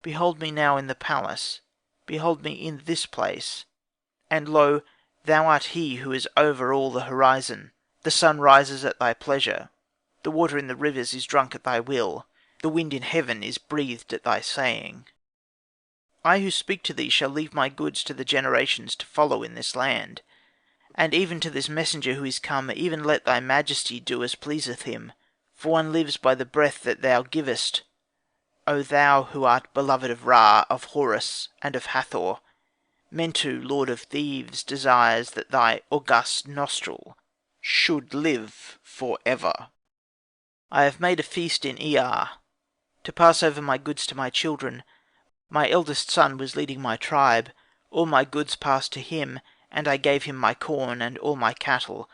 Behold me now in the palace, behold me in this place. And lo, thou art he who is over all the horizon. The sun rises at thy pleasure, the water in the rivers is drunk at thy will, the wind in heaven is breathed at thy saying. I who speak to thee shall leave my goods to the generations to follow in this land. And even to this messenger who is come, even let thy majesty do as pleaseth him. For one lives by the breath that thou givest. O thou who art beloved of Ra, of Horus, and of Hathor, Mentu, lord of thieves, desires that thy august nostril should live for ever. I have made a feast in Iyar, to pass over my goods to my children. My eldest son was leading my tribe. All my goods passed to him, and I gave him my corn and all my cattle,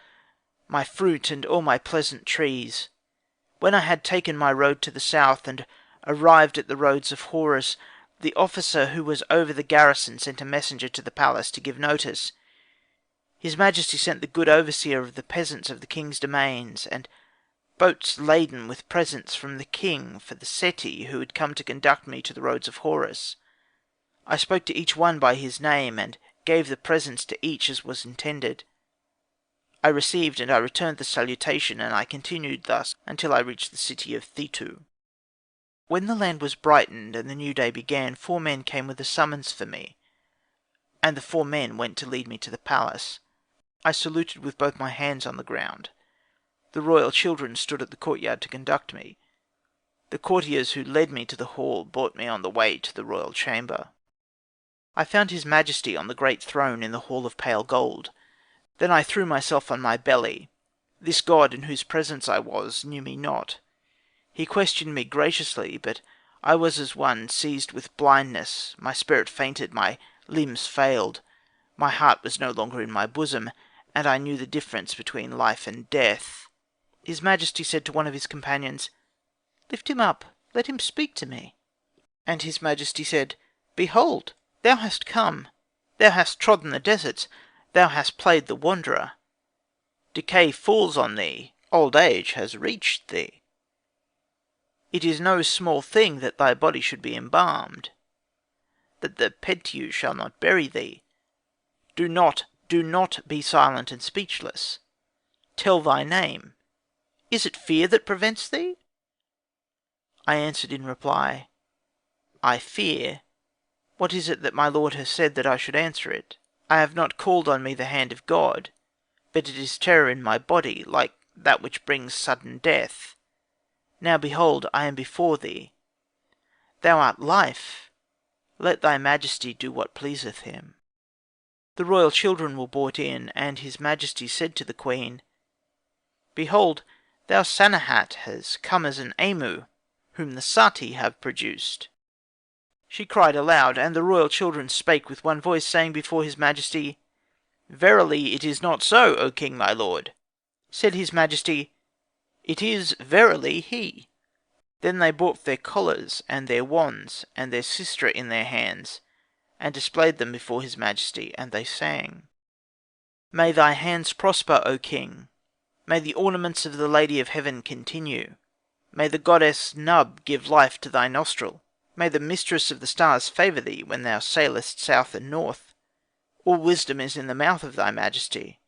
my fruit and all my pleasant trees. When I had taken my road to the south, and arrived at the roads of Horus, the officer who was over the garrison sent a messenger to the palace to give notice. His majesty sent the good overseer of the peasants of the king's domains, and boats laden with presents from the king for the Seti who had come to conduct me to the roads of Horus. I spoke to each one by his name, and gave the presents to each as was intended. I received and I returned the salutation, and I continued thus until I reached the city of Thitu. When the land was brightened and the new day began, 4 men came with a summons for me, and the 4 men went to lead me to the palace. I saluted with both my hands on the ground. The royal children stood at the courtyard to conduct me. The courtiers who led me to the hall brought me on the way to the royal chamber. I found his majesty on the great throne in the hall of pale gold. Then I threw myself on my belly. This god in whose presence I was knew me not. He questioned me graciously, but I was as one seized with blindness. My spirit fainted, my limbs failed, my heart was no longer in my bosom, and I knew the difference between life and death. His majesty said to one of his companions, "Lift him up, let him speak to me." And his majesty said, "Behold, thou hast come, thou hast trodden the deserts, thou hast played the wanderer. Decay falls on thee, old age has reached thee. It is no small thing that thy body should be embalmed, that the Petrie shall not bury thee. Do not be silent and speechless. Tell thy name. Is it fear that prevents thee?" I answered in reply, "I fear. What is it that my lord has said that I should answer it?" I have not called on me the hand of God, but it is terror in my body, like that which brings sudden death. Now behold, I am before thee. Thou art life. Let thy majesty do what pleaseth him. The royal children were brought in, and his majesty said to the queen, Behold, thou Sanehat has come as an Amu, whom the Sati have produced. She cried aloud, and the royal children spake with one voice, saying before his majesty, Verily it is not so, O king my lord. Said his majesty, It is verily he. Then they brought their collars, and their wands, and their sistra in their hands, and displayed them before his majesty, and they sang, May thy hands prosper, O king. May the ornaments of the Lady of Heaven continue. May the goddess Nub give life to thy nostril. May the mistress of the stars favour thee when thou sailest south and north. All wisdom is in the mouth of thy majesty.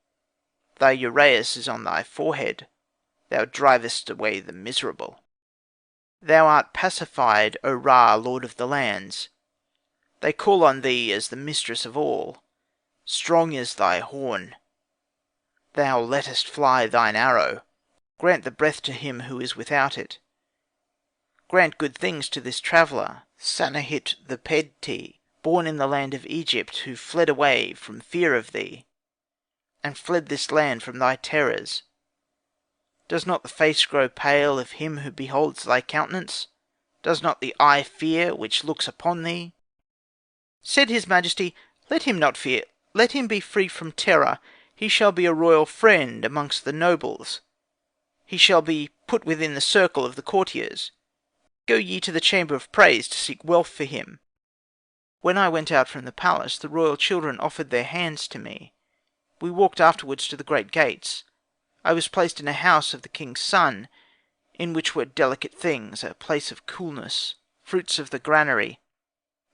Thy uraeus is on thy forehead. Thou drivest away the miserable. Thou art pacified, O Ra, lord of the lands. They call on thee as the mistress of all. Strong is thy horn. Thou lettest fly thine arrow. Grant the breath to him who is without it. Grant good things to this traveller, Sanahit the Petrie, born in the land of Egypt, who fled away from fear of thee, and fled this land from thy terrors. Does not the face grow pale of him who beholds thy countenance? Does not the eye fear which looks upon thee? Said his majesty, Let him not fear, let him be free from terror. He shall be a royal friend amongst the nobles. He shall be put within the circle of the courtiers. Go ye to the chamber of praise to seek wealth for him. When I went out from the palace, the royal children offered their hands to me. We walked afterwards to the great gates. I was placed in a house of the king's son, in which were delicate things, a place of coolness, fruits of the granary,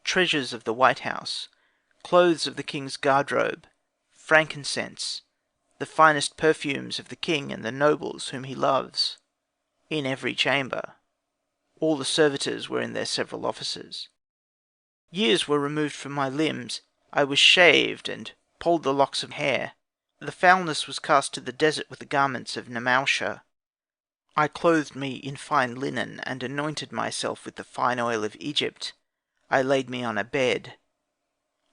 treasures of the White House, clothes of the king's guardrobe, frankincense, the finest perfumes of the king and the nobles whom he loves. In every chamber, all the servitors were in their several offices. Years were removed from my limbs. I was shaved and polled the locks of hair. The foulness was cast to the desert with the garments of Namausha. I clothed me in fine linen, and anointed myself with the fine oil of Egypt. I laid me on a bed.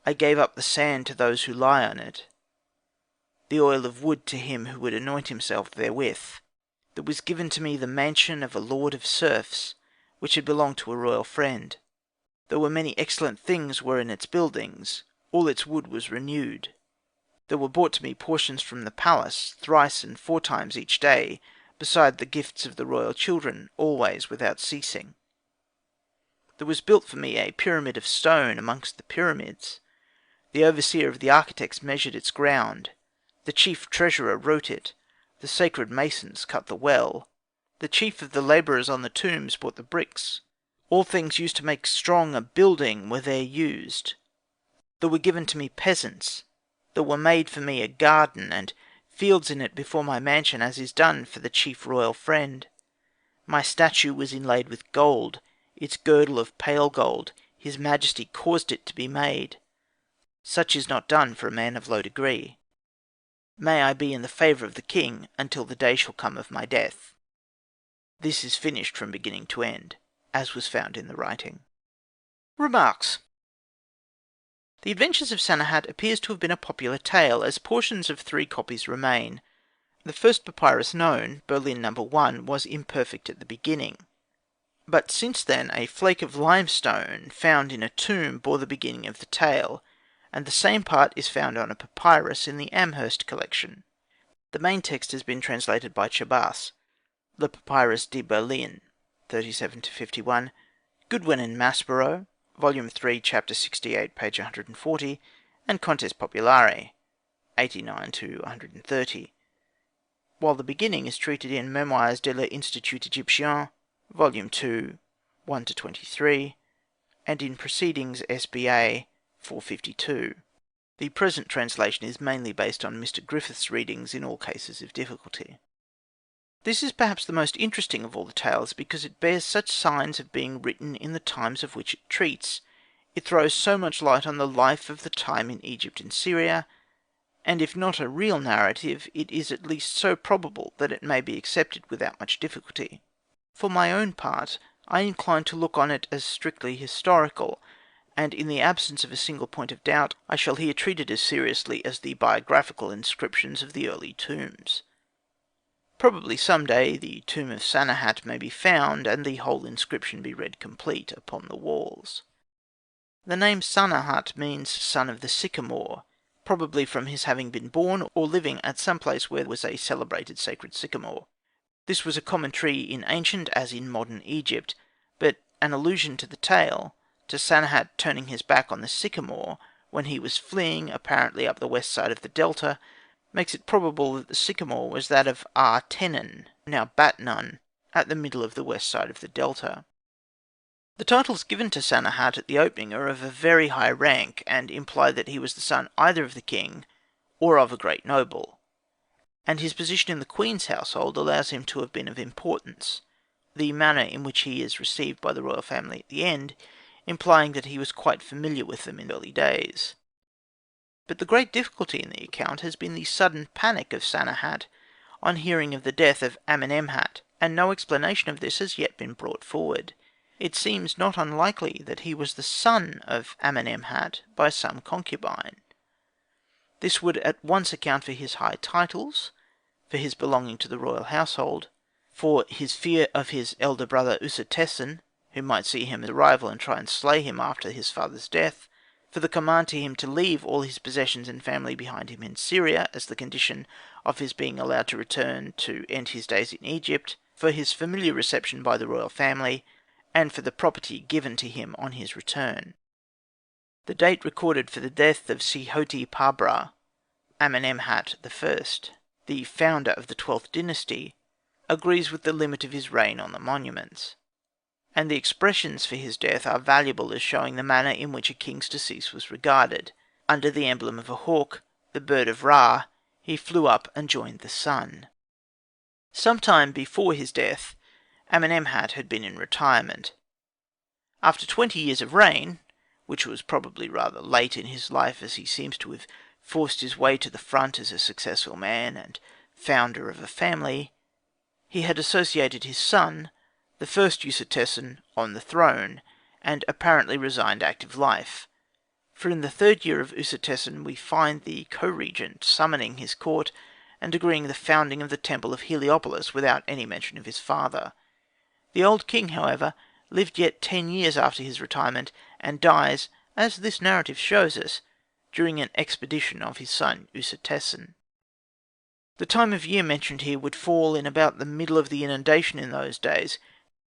I gave up the sand to those who lie on it, the oil of wood to him who would anoint himself therewith. There was given to me the mansion of a lord of serfs, which had belonged to a royal friend. There were many excellent things were in its buildings. All its wood was renewed. There were brought to me portions from the palace, thrice and four times each day, beside the gifts of the royal children, always without ceasing. There was built for me a pyramid of stone amongst the pyramids. The overseer of the architects measured its ground. The chief treasurer wrote it. The sacred masons cut the well. The chief of the labourers on the tombs brought the bricks. All things used to make strong a building were there used. There were given to me peasants. There were made for me a garden, and fields in it before my mansion, as is done for the chief royal friend. My statue was inlaid with gold, its girdle of pale gold. His majesty caused it to be made. Such is not done for a man of low degree. May I be in the favour of the king, until the day shall come of my death. This is finished from beginning to end, as was found in the writing. Remarks. The Adventures of Sanehat appears to have been a popular tale, as portions of 3 copies remain. The first papyrus known, Berlin No. 1, was imperfect at the beginning, but since then a flake of limestone found in a tomb bore the beginning of the tale, and the same part is found on a papyrus in the Amherst collection. The main text has been translated by Chabas. The Papyrus de Berlin, 37-51, Goodwin and Maspero, Volume 3, Chapter 68, page 140, and Contes Populari, 89-130, while the beginning is treated in Memoires de l'Institut Égyptien, Volume 2, 1-23, and in Proceedings S.B.A. 452. The present translation is mainly based on Mr. Griffith's readings in all cases of difficulty. This is perhaps the most interesting of all the tales, because it bears such signs of being written in the times of which it treats, It throws so much light on the life of the time in Egypt and Syria, and if not a real narrative, it is at least so probable that it may be accepted without much difficulty. For my own part, I incline to look on it as strictly historical, and in the absence of a single point of doubt, I shall here treat it as seriously as the biographical inscriptions of the early tombs. Probably some day the tomb of Sanehat may be found, and the whole inscription be read complete upon the walls. The name Sanehat means son of the sycamore, probably from his having been born or living at some place where there was a celebrated sacred sycamore. This was a common tree in ancient as in modern Egypt, but an allusion to the tale, to Sanehat turning his back on the sycamore when he was fleeing apparently up the west side of the delta, makes it probable that the sycamore was that of Ar-Tenan, now Batnun, at the middle of the west side of the delta. The titles given to Sanehat at the opening are of a very high rank, and imply that he was the son either of the king or of a great noble, and his position in the queen's household allows him to have been of importance, the manner in which he is received by the royal family at the end implying that he was quite familiar with them in early days. But the great difficulty in the account has been the sudden panic of Sanehat on hearing of the death of Amenemhat, and no explanation of this has yet been brought forward. It seems not unlikely that he was the son of Amenemhat by some concubine. This would at once account for his high titles, for his belonging to the royal household, for his fear of his elder brother Usertesen, who might see him as a rival and try and slay him after his father's death, for the command to him to leave all his possessions and family behind him in Syria as the condition of his being allowed to return to end his days in Egypt, for his familiar reception by the royal family, and for the property given to him on his return. The date recorded for the death of Sehoti-Pabra, Amenemhat I, the founder of the 12th dynasty, agrees with the limit of his reign on the monuments, and the expressions for his death are valuable as showing the manner in which a king's decease was regarded. Under the emblem of a hawk, the bird of Ra, he flew up and joined the sun. Some time before his death, Amenemhat had been in retirement. After 20 years of reign, which was probably rather late in his life, as he seems to have forced his way to the front as a successful man and founder of a family, he had associated his son, the first Usertesen, on the throne, and apparently resigned active life. For in the 3rd year of Usertesen we find the co-regent summoning his court and agreeing the founding of the temple of Heliopolis without any mention of his father. The old king, however, lived yet 10 years after his retirement, and dies, as this narrative shows us, during an expedition of his son Usertesen. The time of year mentioned here would fall in about the middle of the inundation in those days.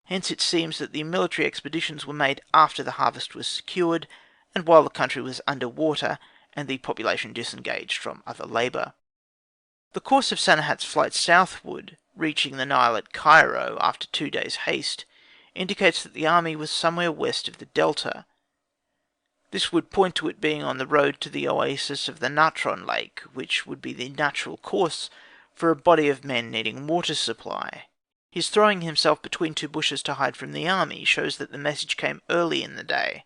Hence it seems that the military expeditions were made after the harvest was secured, and while the country was under water, and the population disengaged from other labour. The course of Sanehat's flight southward, reaching the Nile at Cairo after 2 days' haste, indicates that the army was somewhere west of the delta. This would point to it being on the road to the oasis of the Natron Lake, which would be the natural course for a body of men needing water supply. His throwing himself between 2 bushes to hide from the army shows that the message came early in the day,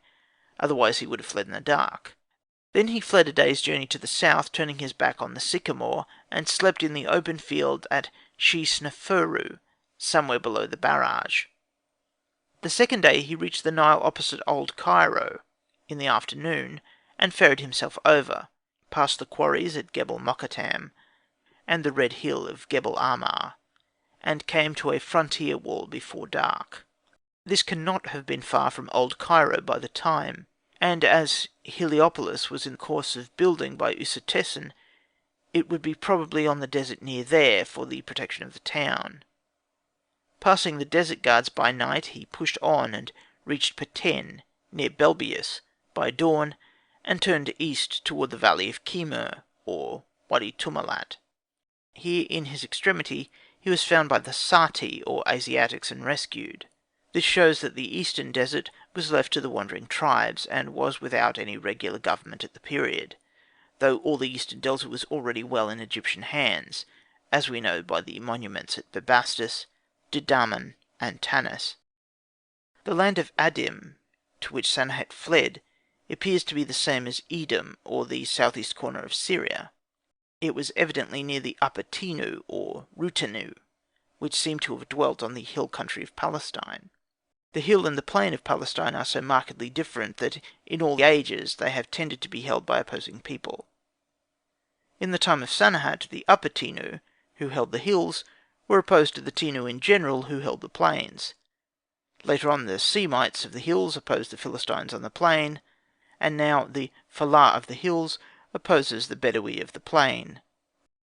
otherwise he would have fled in the dark. Then he fled a day's journey to the south, turning his back on the sycamore, and slept in the open field at Shisneferu, somewhere below the barrage. The 2nd day he reached the Nile opposite Old Cairo, in the afternoon, and ferried himself over, past the quarries at Gebel Mokattam, and the red hill of Gebel Ahmar, and came to a frontier wall before dark. This cannot have been far from Old Cairo by the time, and as Heliopolis was in course of building by Usertesen, it would be probably on the desert near there for the protection of the town. Passing the desert guards by night, he pushed on and reached Peten, near Belbius, by dawn, and turned east toward the valley of Kemur, or Wadi Tumalat. Here, in his extremity, he was found by the Sati, or Asiatics, and rescued. This shows that the eastern desert was left to the wandering tribes, and was without any regular government at the period, though all the eastern delta was already well in Egyptian hands, as we know by the monuments at Bubastis, Didaman, and Tanis. The land of Adim, to which Sanehat fled, appears to be the same as Edom, or the southeast corner of Syria. It was evidently near the Upper Tinu, or Rutenu, which seem to have dwelt on the hill country of Palestine. The hill and the plain of Palestine are so markedly different that in all ages they have tended to be held by opposing people. In the time of Sanehat, the Upper Tinu, who held the hills, were opposed to the Tinu in general, who held the plains. Later on, the Semites of the hills opposed the Philistines on the plain, and now the Falah of the hills opposes the Bedawi of the plain.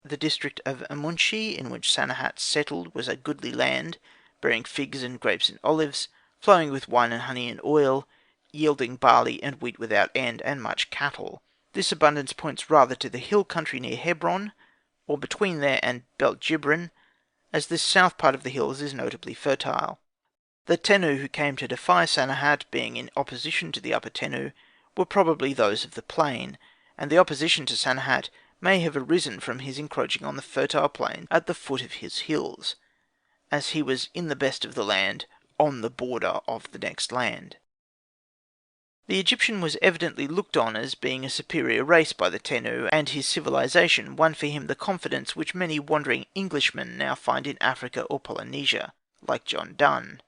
The district of Amunshi, in which Sanehat settled, was a goodly land, bearing figs and grapes and olives, flowing with wine and honey and oil, yielding barley and wheat without end, and much cattle. This abundance points rather to the hill country near Hebron, or between there and Belt Jibrin, as this south part of the hills is notably fertile. The Tenu who came to defy Sanehat, being in opposition to the Upper Tenu, were probably those of the plain, and the opposition to Sanehat may have arisen from his encroaching on the fertile plain at the foot of his hills, as he was in the best of the land, on the border of the next land. The Egyptian was evidently looked on as being a superior race by the Tenu, and his civilization won for him the confidence which many wandering Englishmen now find in Africa or Polynesia, like John Donne.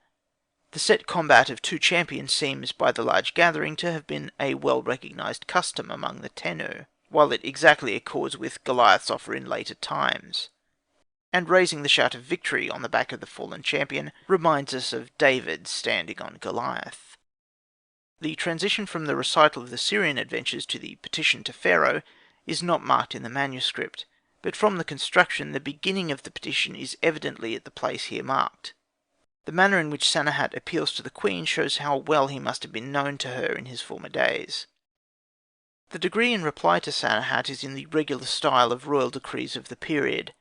The set combat of two champions seems, by the large gathering, to have been a well-recognized custom among the Tenu, while it exactly accords with Goliath's offer in later times. And raising the shout of victory on the back of the fallen champion reminds us of David standing on Goliath. The transition from the recital of the Syrian adventures to the petition to Pharaoh is not marked in the manuscript, but from the construction the beginning of the petition is evidently at the place here marked. The manner in which Sanehat appeals to the queen shows how well he must have been known to her in his former days. The decree in reply to Sanehat is in the regular style of royal decrees of the period.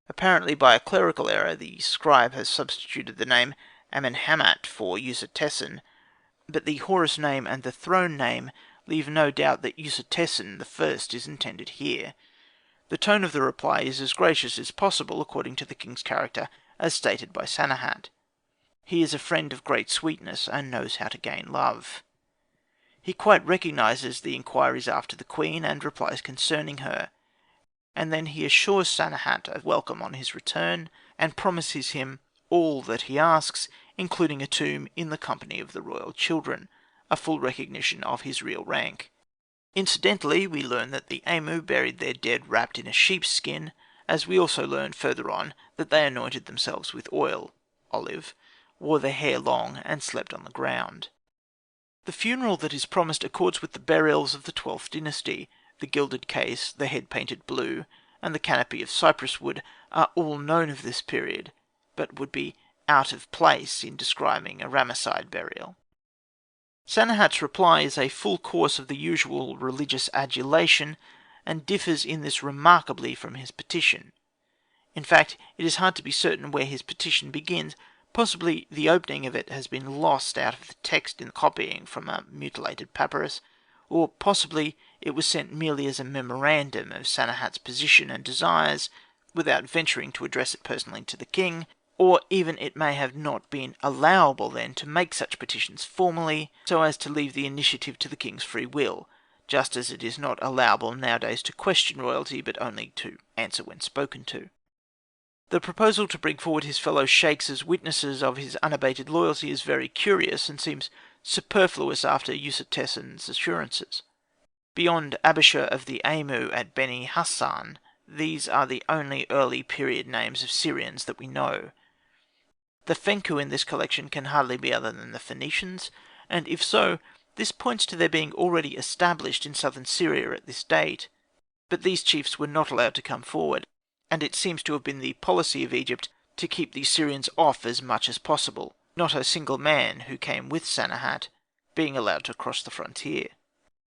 Apparently by a clerical error, the scribe has substituted the name Amenhamat for Usertesen, but the Horus name and the throne name leave no doubt that Usertesen the first is intended here. The tone of the reply is as gracious as possible according to the king's character as stated by Sanehat. He is a friend of great sweetness, and knows how to gain love. He quite recognizes the inquiries after the queen, and replies concerning her, and then he assures Sanehat of welcome on his return, and promises him all that he asks, including a tomb in the company of the royal children, a full recognition of his real rank. Incidentally, we learn that the Amu buried their dead wrapped in a sheep's skin, as we also learn further on that they anointed themselves with oil, olive, wore their hair long, and slept on the ground. The funeral that is promised accords with the burials of the 12th dynasty. The gilded case, the head painted blue, and the canopy of cypress wood are all known of this period, but would be out of place in describing a Ramesside burial. Sanehat's reply is a full course of the usual religious adulation, and differs in this remarkably from his petition. In fact, it is hard to be certain where his petition begins. Possibly the opening of it has been lost out of the text in copying from a mutilated papyrus, or possibly it was sent merely as a memorandum of Sanehat's position and desires, without venturing to address it personally to the king, or even it may have not been allowable then to make such petitions formally, so as to leave the initiative to the king's free will, just as it is not allowable nowadays to question royalty, but only to answer when spoken to. The proposal to bring forward his fellow sheikhs as witnesses of his unabated loyalty is very curious, and seems superfluous after Usertesen's assurances. Beyond Abisha of the Amu at Beni Hassan, these are the only early period names of Syrians that we know. The Fenku in this collection can hardly be other than the Phoenicians, and if so, this points to their being already established in southern Syria at this date. But these chiefs were not allowed to come forward, and it seems to have been the policy of Egypt to keep the Syrians off as much as possible, not a single man who came with Sanehat being allowed to cross the frontier.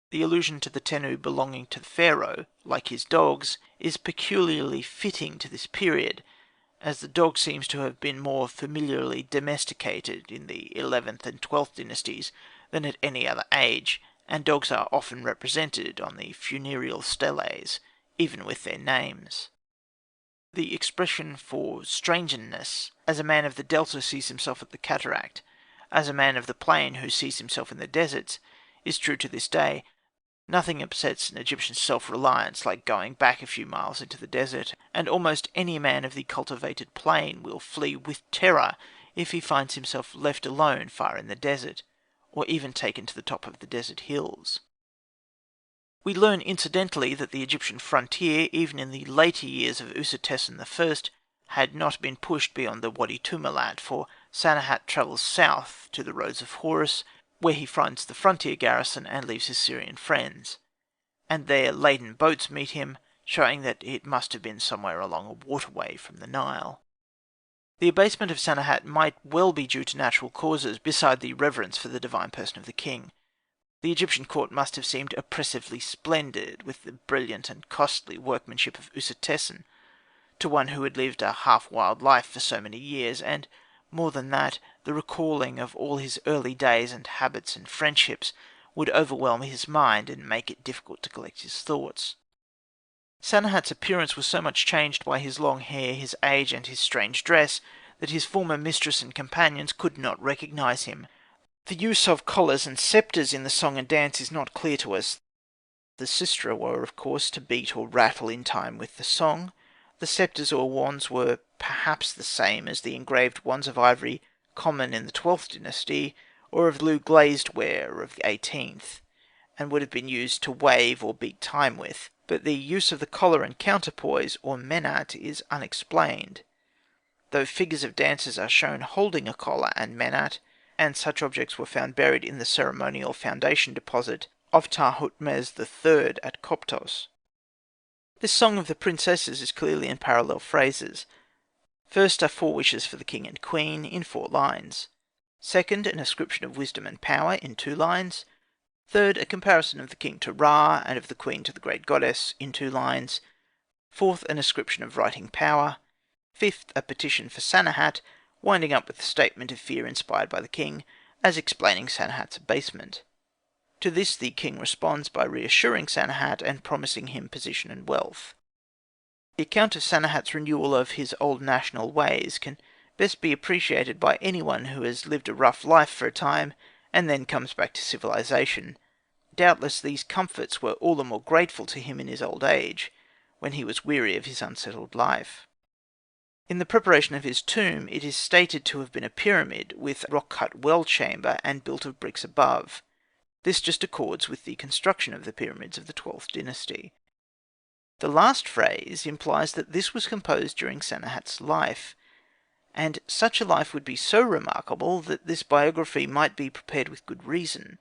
The allusion to the Tenu belonging to Pharaoh, like his dogs, is peculiarly fitting to this period, as the dog seems to have been more familiarly domesticated in the 11th and 12th dynasties than at any other age, and dogs are often represented on the funereal steles, even with their names. The expression for strangeness, as a man of the delta sees himself at the cataract, as a man of the plain who sees himself in the deserts, is true to this day. Nothing upsets an Egyptian's self-reliance like going back a few miles into the desert, and almost any man of the cultivated plain will flee with terror if he finds himself left alone far in the desert, or even taken to the top of the desert hills. We learn incidentally that the Egyptian frontier, even in the later years of Usertesen I, had not been pushed beyond the Wadi Tumilat, for Sanehat travels south to the roads of Horus, where he finds the frontier garrison and leaves his Syrian friends, and there laden boats meet him, showing that it must have been somewhere along a waterway from the Nile. The abasement of Sanehat might well be due to natural causes, beside the reverence for the divine person of the king. The Egyptian court must have seemed oppressively splendid, with the brilliant and costly workmanship of Usertesen, to one who had lived a half-wild life for so many years, and, more than that, the recalling of all his early days and habits and friendships would overwhelm his mind and make it difficult to collect his thoughts. Sanehat's appearance was so much changed by his long hair, his age, and his strange dress, that his former mistress and companions could not recognize him. The use of collars and sceptres in the song and dance is not clear to us. The sistra were, of course, to beat or rattle in time with the song. The sceptres or wands were perhaps the same as the engraved wands of ivory common in the 12th dynasty, or of blue glazed ware of the 18th, and would have been used to wave or beat time with, but the use of the collar and counterpoise, or menat, is unexplained, though figures of dancers are shown holding a collar and menat, and such objects were found buried in the ceremonial foundation deposit of Tahutmese III at Koptos. This song of the princesses is clearly in parallel phrases. First are 4 wishes for the king and queen, in 4 lines. Second, an ascription of wisdom and power, in 2 lines. Third, a comparison of the king to Ra, and of the queen to the great goddess, in 2 lines. Fourth, an ascription of writing power. Fifth, a petition for Sanehat, winding up with a statement of fear inspired by the king, as explaining Sanehat's abasement. To this the king responds by reassuring Sanehat and promising him position and wealth. The account of Sanehat's renewal of his old national ways can best be appreciated by anyone who has lived a rough life for a time and then comes back to civilization. Doubtless these comforts were all the more grateful to him in his old age, when he was weary of his unsettled life. In the preparation of his tomb, it is stated to have been a pyramid, with rock-cut well chamber and built of bricks above. This just accords with the construction of the pyramids of the 12th dynasty. The last phrase implies that this was composed during Sanehat's life, and such a life would be so remarkable that this biography might be prepared with good reason.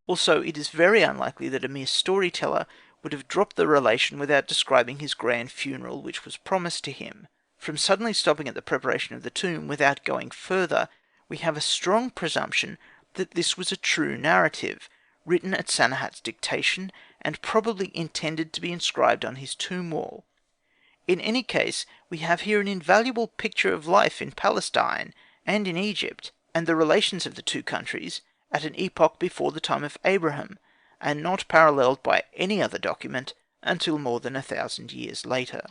Also, it is very unlikely that a mere storyteller would have dropped the relation without describing his grand funeral which was promised to him. From suddenly stopping at the preparation of the tomb without going further, we have a strong presumption that this was a true narrative, written at Sanehat's dictation, and probably intended to be inscribed on his tomb wall. In any case, we have here an invaluable picture of life in Palestine and in Egypt, and the relations of the two countries, at an epoch before the time of Abraham, and not paralleled by any other document until more than 1,000 years later.